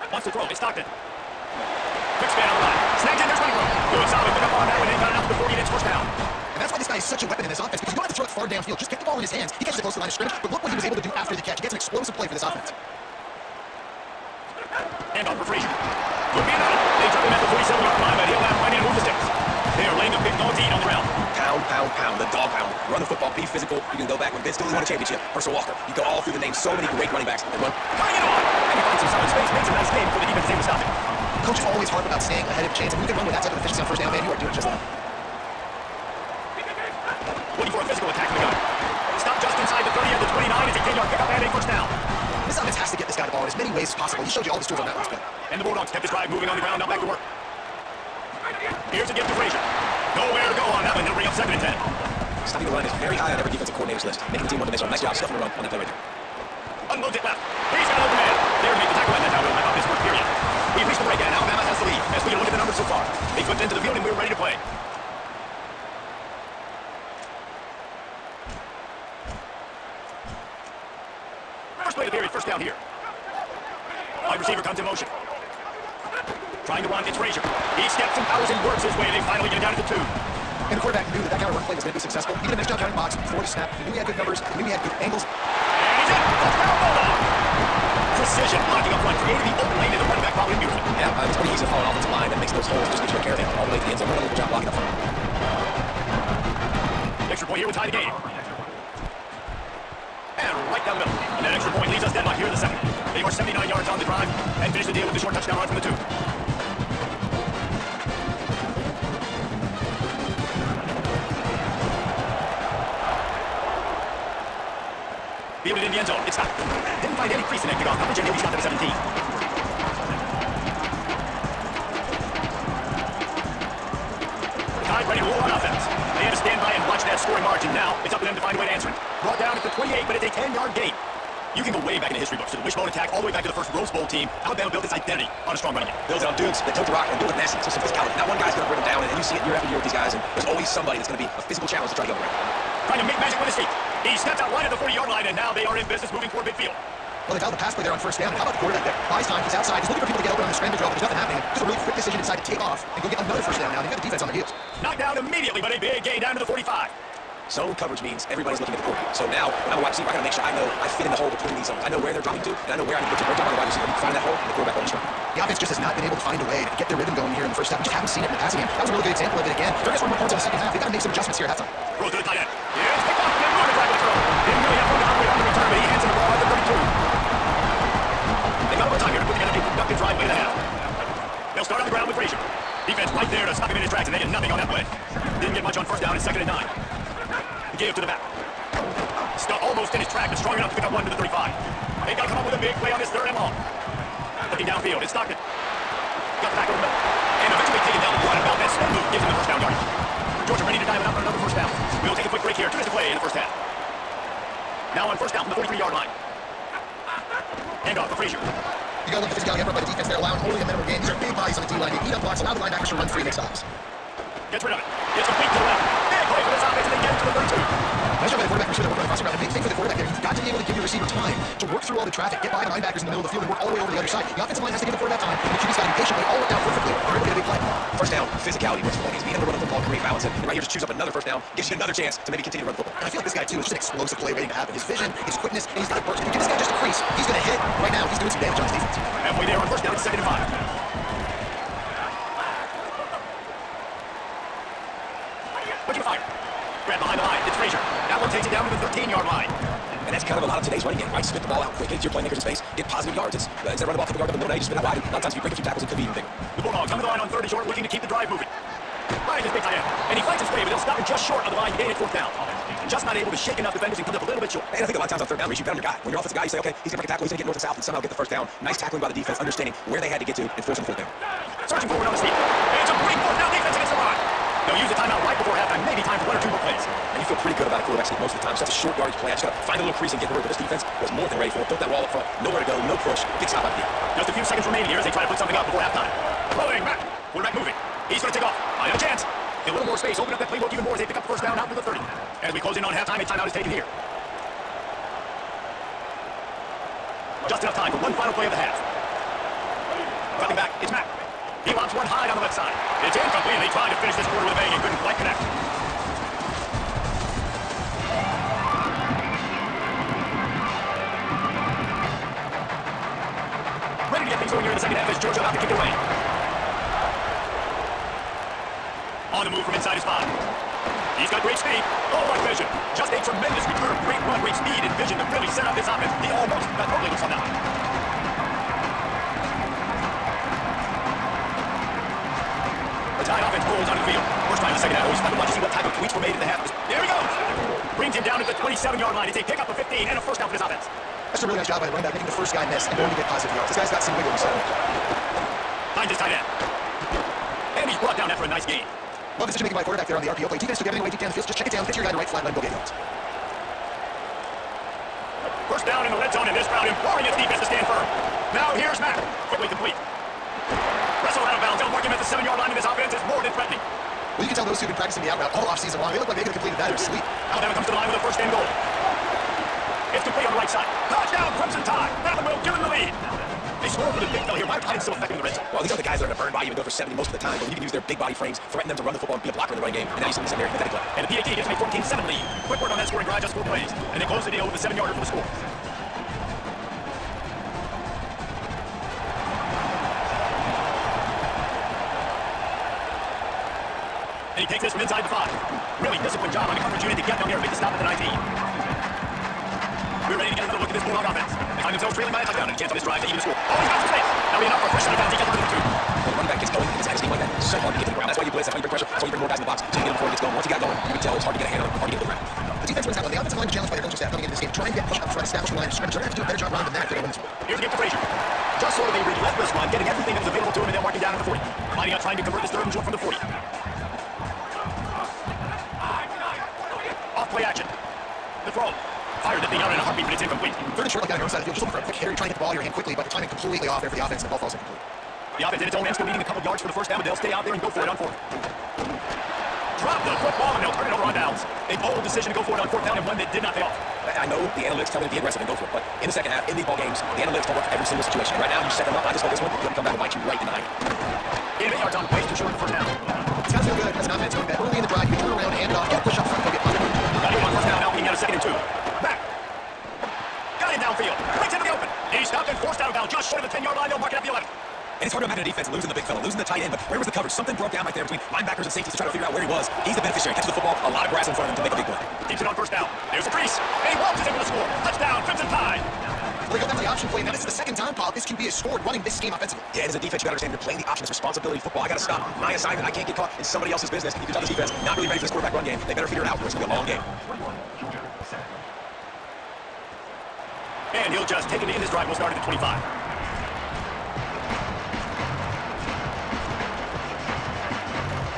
Wants to throw. It's Stockton. Quick span on the line. Snags in. There's Wingrove. Doing solid. Pick up on that one. They got it out to the 40, and it's first down. And that's why this guy is such a weapon in this offense, because you don't have to throw it far downfield. Just get the ball in his hands. He catches it close to the line of scrimmage, but look what he was able to do after the catch. He gets an explosive play for this offense. Hand off for Frazier. Could be another. They drop him at the 47-yard line, but he'll have plenty to move the sticks. They are laying the big dog to eat on the ground. pound, pound, pound, the dog pound. Run the football, be physical. You can go back when Vince Dooley won a championship. Herschel Walker. You go all through the names. So many great running backs that run. Cutting it off. And he finds himself in space. Makes a nice game for the defense able to stop it. Coach is always hard about staying ahead of chains, and when you can run with that type of efficiency on first down, man, you are doing just that. Looking for a physical attack from the gun. Stop just inside the 30 of the 29 as a 10-yard pickup and a first down. This offense has to get this guy the ball in as many ways as possible. He showed you all the tools on that last play. And the Bulldogs kept his drive moving on the ground, now back to work. Here's a gift to Frazier. Nowhere to go on that one. He'll bring up 2nd and 10. Stopping the run is very high on every defensive coordinator's list. Making the team one dimensional. Nice job stuffing the run on that play right there. Unloads it left. He's got an open man. There to make the tackle, and that's how we'll wrap up this first period. We've reached the break, and Alabama has the lead. As we look at the numbers so far, they flipped into the field, and we're ready to play. First play of the period, first down here. Wide receiver comes in motion. Trying to run, it's Frazier. He steps and powers and works his way. They finally get it down to the 2. And the quarterback knew that that counter run play was going to be successful. He did a nice job counting box before the snap. He knew he had good numbers. He knew he had good angles. And he's in. Touchdown, Bulldog. Precision, blocking up front, creating the open lane in the running back probably beautifully. Yeah, it's pretty easy to follow an offensive line that makes those holes just get you a caravan all the way to the end zone. What a good job blocking up front. Extra point here would tie the game. And right down the middle. And that extra point leaves us deadlocked here in the second. They are 79 yards on the drive and finish the deal with the short touchdown run from the 2. Fielded in the end zone. It's not. Didn't find any crease in that kickoff coverage, and he's got to the 17. Time ready to roll on offense. They had to stand by and watch that scoring margin. Now it's up to them to find a way to answer it. Brought down at the 28, but it's a 10-yard gain. You can go way back in the history books to the wishbone attack, all the way back to the first Rose Bowl team. Alabama built its identity on a strong running game. Builds it on dudes that took the rock and do it with Messi. So some physicality. Not one guy's going to bring them down, and you see it year after year with these guys, and there's always somebody that's going to be a physical challenge to try to get over it. Trying to make magic with his feet. He steps out wide at the 40-yard line, and now they are in business moving toward midfield. Well, they fouled the pass play there on first down. How about the quarterback there? Buys time, he's outside, he's looking for people to get open on the scramble drill, but there's nothing happening. Just a really quick decision inside to take off and go get another first down now. They've got the defense on their heels. Knocked down immediately, but a big gain down to the 45. Zone coverage means everybody's looking at the quarterback. So now, when I'm a wide receiver, I got to make sure I know I fit in the hole between these zones. I know where they're dropping to, and I know where I need to get to. Great job on the wide receiver. Find that hole, and the quarterback will be strong. The offense just has not been able to find a way to get their rhythm going here in the first half. We just haven't seen it in the passing game. That was a really good example of it again. They're going to score more points in the second half. They've got to make some adjustments here at halftime. Throws to the tight end. Here's picked off. And more to drive with the throw. Didn't really have room to operate on the return, but he hands him the ball at the 32. They got over time here to put together a productive drive late in the half. They'll start on the ground with Frazier. Defense right there to stop him in his tracks, and they get nothing on that play. Didn't get much on first down. It's 2nd and 9. He gave to the back. Still almost in his track, but strong enough to pick up 1 to the 35. They got to come up with a big play on this 3rd and long. Looking downfield, it's Stockton. Got the back over the middle. And eventually taken down the one about that slow move gives him the first down yardage. Georgia ready to dive it up for another first down. We'll take a quick break here. 2 minutes to play in the first half. Now on first down from the 43-yard line. Hand off for Frazier. You got to look at the physicality effort by the defense. They're allowing only a minimum gain. These are big bodies on the D-line. They eat up blocks, allow the linebackers to run free and make stops. Gets rid of it. It's complete to the left. Big play for this offense, and they get it to the 32. Nice job by the quarterback receiver working across the ground. The big thing for the quarterback there, you've got to be able to give your receiver time to work through all the traffic, get by the linebackers in the middle of the field, and work all the way over to the other side. The offensive line has to give the quarterback time, and the QB's got to be patient, all worked out perfectly. They're able to get a big play. First down, physicality, which is being able to run the football, create balance, and right here just choose up another first down, gives you another chance to maybe continue to run the football. And I feel like this guy too is just an explosive play waiting to happen. His vision, his quickness, and he's got a burst. If you give this guy just a crease, he's going to hit. Right now, he's doing some damage on his defense. Halfway there on first down, it's 2nd and 5. Looking to fire. Grab behind the line. It's Frazier. That one takes it down to the 13-yard line. And that's kind of a lot of today's running game, right? Spit the ball out quick, get your playmakers in space, get positive yards. It's, instead of running the ball 50 yards up the middle, now you just spin that wide. A lot of times if you break a few tackles, it could be even bigger. The Bulldogs come to the line on 3rd and short, looking to keep the drive moving. Right is big tight end. And he fights his way, but he'll stop him just short of the line to gain it 4th down. Just not able to shake enough defenders and comes up a little bit short. And I think a lot of times on 3rd down, you bet on your guy. When you're offensive guy, you say, okay, he's going to break a tackle, he's going to get north and south and somehow get the first down. Nice tackling by the defense, understanding where they had to get to and forcing the 4th down. Searching forward on the steep. And it's a great 4th down defense against the run. They'll use the timeout right before halftime. Maybe time for 1 or 2 more plays. And you feel pretty good about a quarterback sneak most of the time. So that's a short yardage play. I just got to find a little crease and get rid of it. This defense was more than ready for it. Built that wall up front. Nowhere to go, no push. Big stop out here. Just a few seconds remaining here as they try to put something up before halftime. Rolling back. Quarterback moving. He's going to take off. I have a chance. A little more space. Open up that playbook even more as they pick up the first down out to the 30. As we close in on halftime, a timeout is taken here. Just enough time for one final play of the half. Dropping back, it's Mack. He lobs one high on the left side. It's incomplete, and they tried to finish this quarter with a bang and couldn't quite connect. Ready to get things going here in the second half as Georgia about to kick it away. On the move from inside his spot. He He's got great speed. Oh, what vision. Just a tremendous return. Great run, great speed, and vision to really set up this offense. He almost got totally loose on that one. The Tide offense rolls on the field. First time in the second half. Always fun to watch to see what type of tweaks were made in the half. There he goes. Brings him down to the 27-yard line. It's a pickup of 15 and a first down for this offense. That's a really nice job by the running back, making the first guy miss and going to get positive yards. This guy's got some wiggle himself. Finds his tight end. And he's brought down after a nice game. Love the decision making by quarterback there on the RPO play. Defense took everything away deep down the field. Just check it down, get your guy to right flat, let him go get yards. First down in the red zone, and this crowd imploring its defense to stand firm. Now here's Mack. Quickly complete. Wrestle out of bounds. They'll mark him at the 7-yard line, and this offense is more than threatening. Well, you can tell those who've been practicing the out route all offseason long. They look like they could have completed that in their sleep. Alabama comes to the line with a first and goal. It's complete on the right side. Touchdown, Crimson Tide. Alabama will give him the lead. They score for the big fella here. Why are Tide so effective in the red zone? Well, these are the guys that are going to burn by you and go for 70 most of the time, but you can use their big body frames, threaten them to run the football and be a blocker in the running game, and now you see them secondary pathetic play. And the PAT gets a 14-7 lead. Quick word on that scoring drive, just 4 plays. And they close the deal with a 7-yarder for the score. And he takes this from inside the 5. Really disciplined job on the coverage unit to get down there and make the stop at the 19. We're ready to get another look at this Bulldog offense. They find themselves trailing by a touchdown and a chance on this drive to even score. Oh, he's got the space. That'll be enough for a first down bounce. He gets the 2. When the running back gets going inside a scheme like that, it's so hard to get to the ground. That's why you blitz, that's why you bring pressure, that's why you bring more guys in the box. So you get him before he gets going. Once you got going, you can tell it's hard to get a hand on him, hard to get to the ground. The defense wins that one. The offensive line was challenged by their coaching staff coming into this game. Try and get push up front, establish the line of scrimmage. They're going to have to do a better job running than that if they're going to win this one. Here's a gift to Frazier. Just sort of a relentless run, getting everything that was available to him, and they'll mark him down at the 40. Lining up, trying to convert this third and short from the 40. Off play action. The throw. Fired the thing out in a heartbeat, but it's incomplete. Third and short like that on your own side of the field. Just looking for a quick carry, trying to get the ball in your hand quickly, but the timing completely off there for the offense, and the ball falls incomplete. The offense in its own end still needing a couple yards for the first down, but they'll stay out there and go for it on 4th. Drop the football, and they'll turn it over on downs. A bold decision to go for it on 4th down, and one that did not pay off. I know the analytics tell them to be aggressive and go for it, but in the second half, in these ball games, the analytics don't work for every single situation. Right now, you set them up, I just hope this one will come back and bite you right in the eye. 8 yards on pace to short the first down. It's got to feel good as an offense going back early in the drive. You turn around, hand it off, get a push up front, go get positive. Got him on first down, now being out of 2nd and 2. Back. Got him downfield. Brings him to the open. And he stopped and forced out of bounds just short of the 10-yard line. They'll mark it at the 11. And it's hard to imagine a defense losing the big fella, losing the tight end, but where was the coverage? Something broke down right there between linebackers and safeties to try to figure out where he was. He's the beneficiary. Catches the football, a lot of grass in front of him to make a big play. Keeps it on first down. There's the crease. And he launches it for the score. Touchdown, Crimson Tide. They got that to the option play. Now this is the second time, Paul, this QB has scored running this game offensively. Yeah, and as a defense, you got to understand you're playing the option. It's responsibility football. I got to stop. My assignment, I can't get caught in somebody else's business. You can tell this defense, not really ready for this quarterback run game. They better figure it out, or it's going to be a long game. And he'll just take it in. This drive will start at the 25.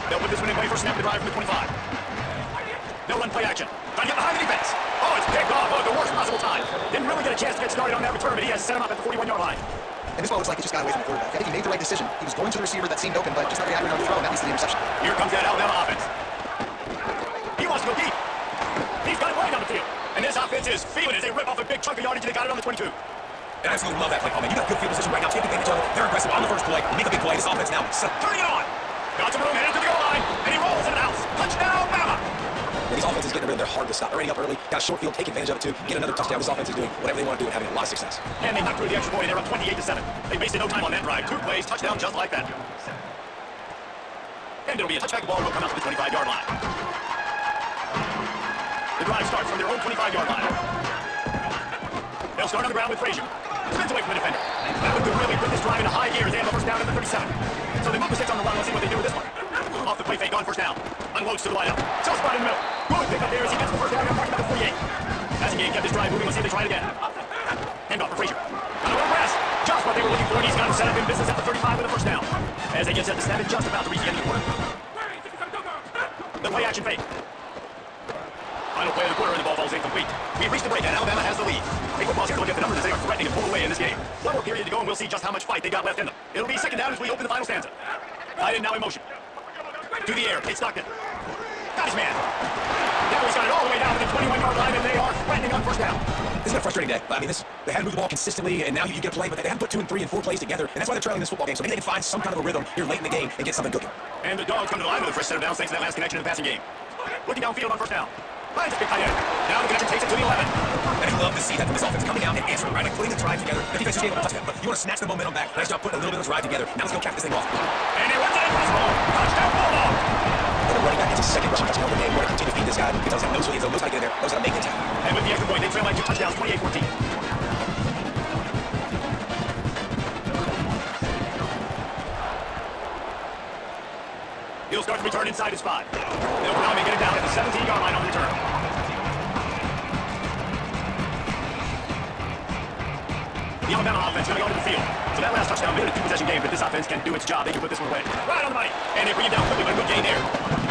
They'll put this one in play for snap to drive from the 25. They'll run play action. Trying to get behind the defense. Oh, it's picked off at the worst possible time. Didn't really get a chance to get started on that return, but he has set him up at the 41-yard line. And this ball looks like it just got away from the quarterback. I think he made the right decision. He was going to the receiver that seemed open, but just not very accurate on the throw, and that leads to the interception. Here comes that Alabama offense. He wants to go deep. He's got it right down the field. And this offense is feeling it as they rip off a big chunk of yardage, and they got it on the 22. And I absolutely love that play call, man. You got good field position right now. Take advantage of it. They're aggressive on the first play. Make a big play. This offense now. Turning it on. Got some room, headed to the goal line, and he rolls in the house. Touchdown, Bama. And these offenses getting rid of, they're hard to stop. Already up early, got a short field, take advantage of it too. Get another touchdown. This offense is doing whatever they want to do and having a lot of success. And they knocked through the extra point, and they're up 28-7. They wasted no time on that drive. 2 plays, touchdown just like that. And it'll be a touchback. Ball will come out to the 25-yard line. The drive starts from their own 25-yard line. They'll start on the ground with Frazier. Spins away from the defender. That would really put this drive into high gear as they have the first down at the 37. So they move the 6 on the run. Let's see what they do with this one. Off the play fake on first down. Unloads to the wideout. Self spot in the middle. Good pick up there as he gets the first down. He'll mark him at the 48. As he kept his drive moving, let's see if they try it again. Hand off for Frazier. Got a little press. Just what they were looking for. And he's got him set up in business at the 35 with the first down. As they get set to snap it, just about to reach the end of the quarter. The play action fake. Final play of the quarter, and the ball falls incomplete. We've reached the break, and Alabama has the lead. Hey, football's here to look at the numbers as they are threatening to pull away in this game. One more period to go, and we'll see just how much fight they got left in them. It'll be second down as we open the final stanza. Tight end now in motion. To the air, Kate Stockton. Got his man. Now he's got it all the way down to the 21-yard line, and they are threatening on first down. This has been a frustrating day. I mean, they had to move the ball consistently, and now you get a play, but they haven't put 2 and 3 and 4 plays together, and that's why they're trailing this football game. So maybe they can find some kind of a rhythm here late in the game and get something cooking. And the Dogs come to the line with a fresh set of downs thanks to that last connection in the passing game. Looking downfield on first down. Finds a big tight end. Now the connection takes it to the 11. And you love to see that from this offense coming out and answering, right? Like putting the drive together. The defense is able to touch that, but you want to snatch the momentum back. Nice job putting a little bit of drive together. Now let's go cap this thing off. And he runs it in for the score. Touchdown, Bulldog. And the running back gets his second rushing touchdown of the game. We're going to continue to feed first down minute, two-possession game, but this offense can do its job. They can put this one away. Right on the money. And they bring it down quickly, but a good gain there.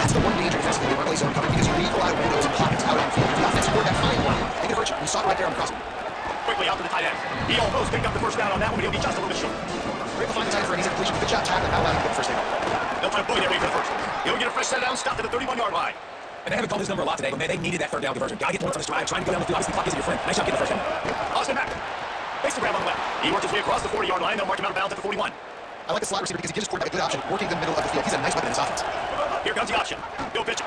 That's the one danger defensively when zone coverage because you need a lot of windows and pockets out on the field. If the offense scored that fine one, they can hurt you. You saw it right there on the crossing. Quickly out to the tight end. He almost picked up the first down on that one, but he'll be just a little bit short. Great to find the tight end for an easy completion. Good job tackling. Not allowing him to get the first down. They'll try to bully their way for the first. He'll get a fresh set down, stop at the 31-yard line. And they haven't called his number a lot today, but man, they needed that third down conversion. Gotta get points on this drive. Trying to go down the field. Obviously, the clock isn't your friend. Nice job getting the first down. Austin Mack. Face the grab on the left. He worked his way across the 40-yard line. They'll mark him out of bounds at the 41. I like the slot receiver because he gives his quarterback a good option, working in the middle of the field. He's a nice weapon in his offense. Here comes the option. Bill pitch.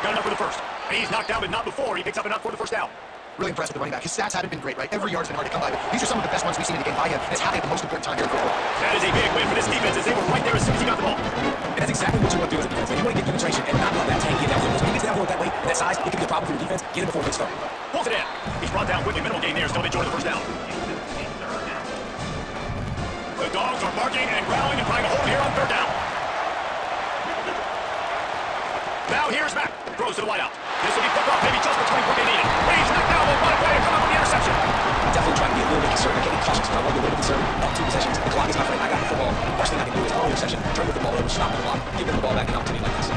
Got enough for the first. And he's knocked down, but not before. He picks up enough for the first down. Really impressed with the running back. His stats haven't been great, right? Every yard's been hard to come by, but these are some of the best ones we've seen in the game by him, and it's happening at the most important time here in football. That is a big win for this defense as they were right there as soon as he got the ball. And that's exactly what you want to do as a defense. Man, you want to get penetration and not let that tank get downfield. Because when he gets downfield that way, that size, it can be a problem for your defense. Get him before it gets started. Pulls it in. He's brought down quickly. Minimal gain there. Still enjoying the first down. The dogs are barking and growling and trying to hold here on third down. Now here's Mack. Throws to the wideout. This will be picked off maybe just between what they needed. He's knocked down. But what a way to come up with the interception. Definitely trying to be a little bit concerned. I can't be cautious, but I want to be a little bit concerned. Up 2 possessions. The clock is not running. I got the football. Worst thing I can do is call an interception. Turn the ball over, stop the clock, give them the ball back in an opportunity like this.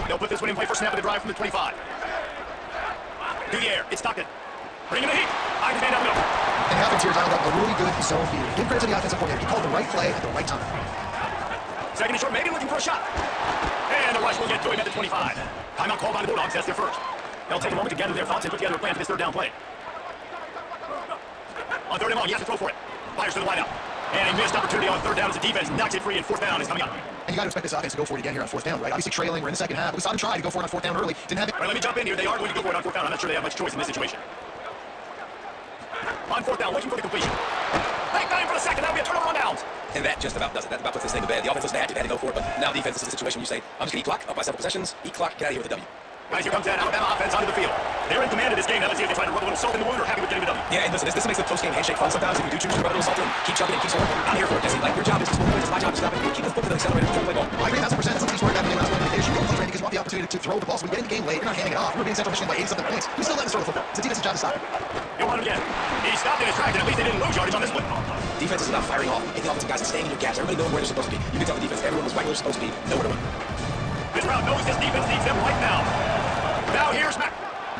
They'll put this one in play for snap of the drive from the 25. Through the air. It's Stockton. Bring him the heat. I can stand up middle. And happens here, dialed up a really good zone feed. Give credit to the offensive coordinator. He called the right play at the right time. Second and short, maybe looking for a shot. And the rush will get to him at the 25. Timeout called by the Bulldogs. That's their first. They'll take a moment to gather their thoughts and put together a plan for this third down play. On third and long, he has to throw for it. Fires to the wideout. And a missed opportunity on third down as the defense knocks it free, and fourth down is coming up. And you got to expect this offense to go for it again here on fourth down, right? Obviously trailing, we're in the second half. We saw them try to go for it on fourth down early. Didn't have it. All right, let me jump in here. They are going to go for it on fourth down. I'm not sure they have much choice in this situation. On fourth down, looking for the completion. Back down for the second. That'll be a turnover on downs. And that just about does it. That about puts this thing to bed. The offense was bad. They had to go for it, but now defense, this is a situation where you say, I'm just going to eat clock, up by several possessions, eat clock, get out of here with a W. Guys, here comes that Alabama offense onto the field. They're in command of this game. Now let's see if they try to rub a little salt in the wound or happy with getting the W. Yeah, and listen, this makes the post-game handshake fun sometimes. If you do choose to rub a little salt in, keep chugging it, keep scoring. I'm here for it, Jesse. Like, your job is to score points. It's my job to stop it. Keep the foot to the accelerator and play ball. I agree 1,000%. That's something smart happening last one. They should go punch right because you want the opportunity to throw the ball. So when you get in the game late, you're not handing it off. We're being Central Michigan by 80-something points. We still let them throw the football. It's a defensive job to stop it. You'll want him again. He stopped in his tracks, and at least they didn't lose yardage on this one. Defense is about firing off, hitting the offensive guys and staying in your gaps. Everybody knowing where they're supposed to be. You can tell the defense, everyone was right where they're supposed to be. Nowhere to run. This round knows this defense needs them right now. Now here's Mack.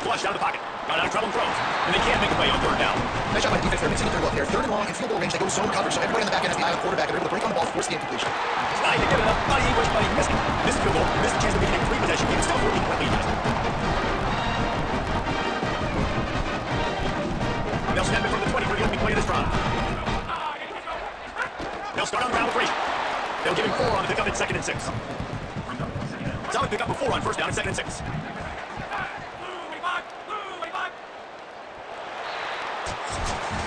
Flushed out of the pocket. Got out of trouble and throws. And they can't make a play on third down. Nice job by the defense. They're mixing it through up there. Third and long in field goal range. They go zone coverage. So everybody on the back end has the eye on the quarterback, and they're able to break on the ball, force the incompletion. Trying to get it up. Not English, but he missed it. Missed the field goal. Missed the chance to be in three possession game. Still 14-point lead. They'll snap it from the 20 for the opening play of this drive. They'll start on the ground with Frazier. They'll give him 4 on the pickup at 2nd and 6. Solid pickup before on first down at 2nd and 6.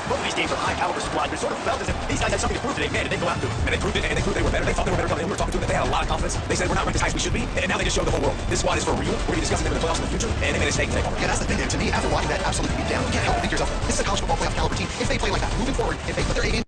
Both of these teams are high-caliber squads, but it sort of felt as if these guys had something to prove today. Man, did they go out to it? And they proved it, and they proved they were better. They thought they were better coming in. We were talking to them. They had a lot of confidence. They said, we're not ranked as high as we should be, and now they just showed the whole world. This squad is for real. We're going to be discussing them in the playoffs in the future, and they made a stake today. Yeah, that's the thing, dude. To me, after watching that absolutely beat down, you can't help but think to yourself, this is a college football playoff caliber team. If they play like that, moving forward, if they put their A game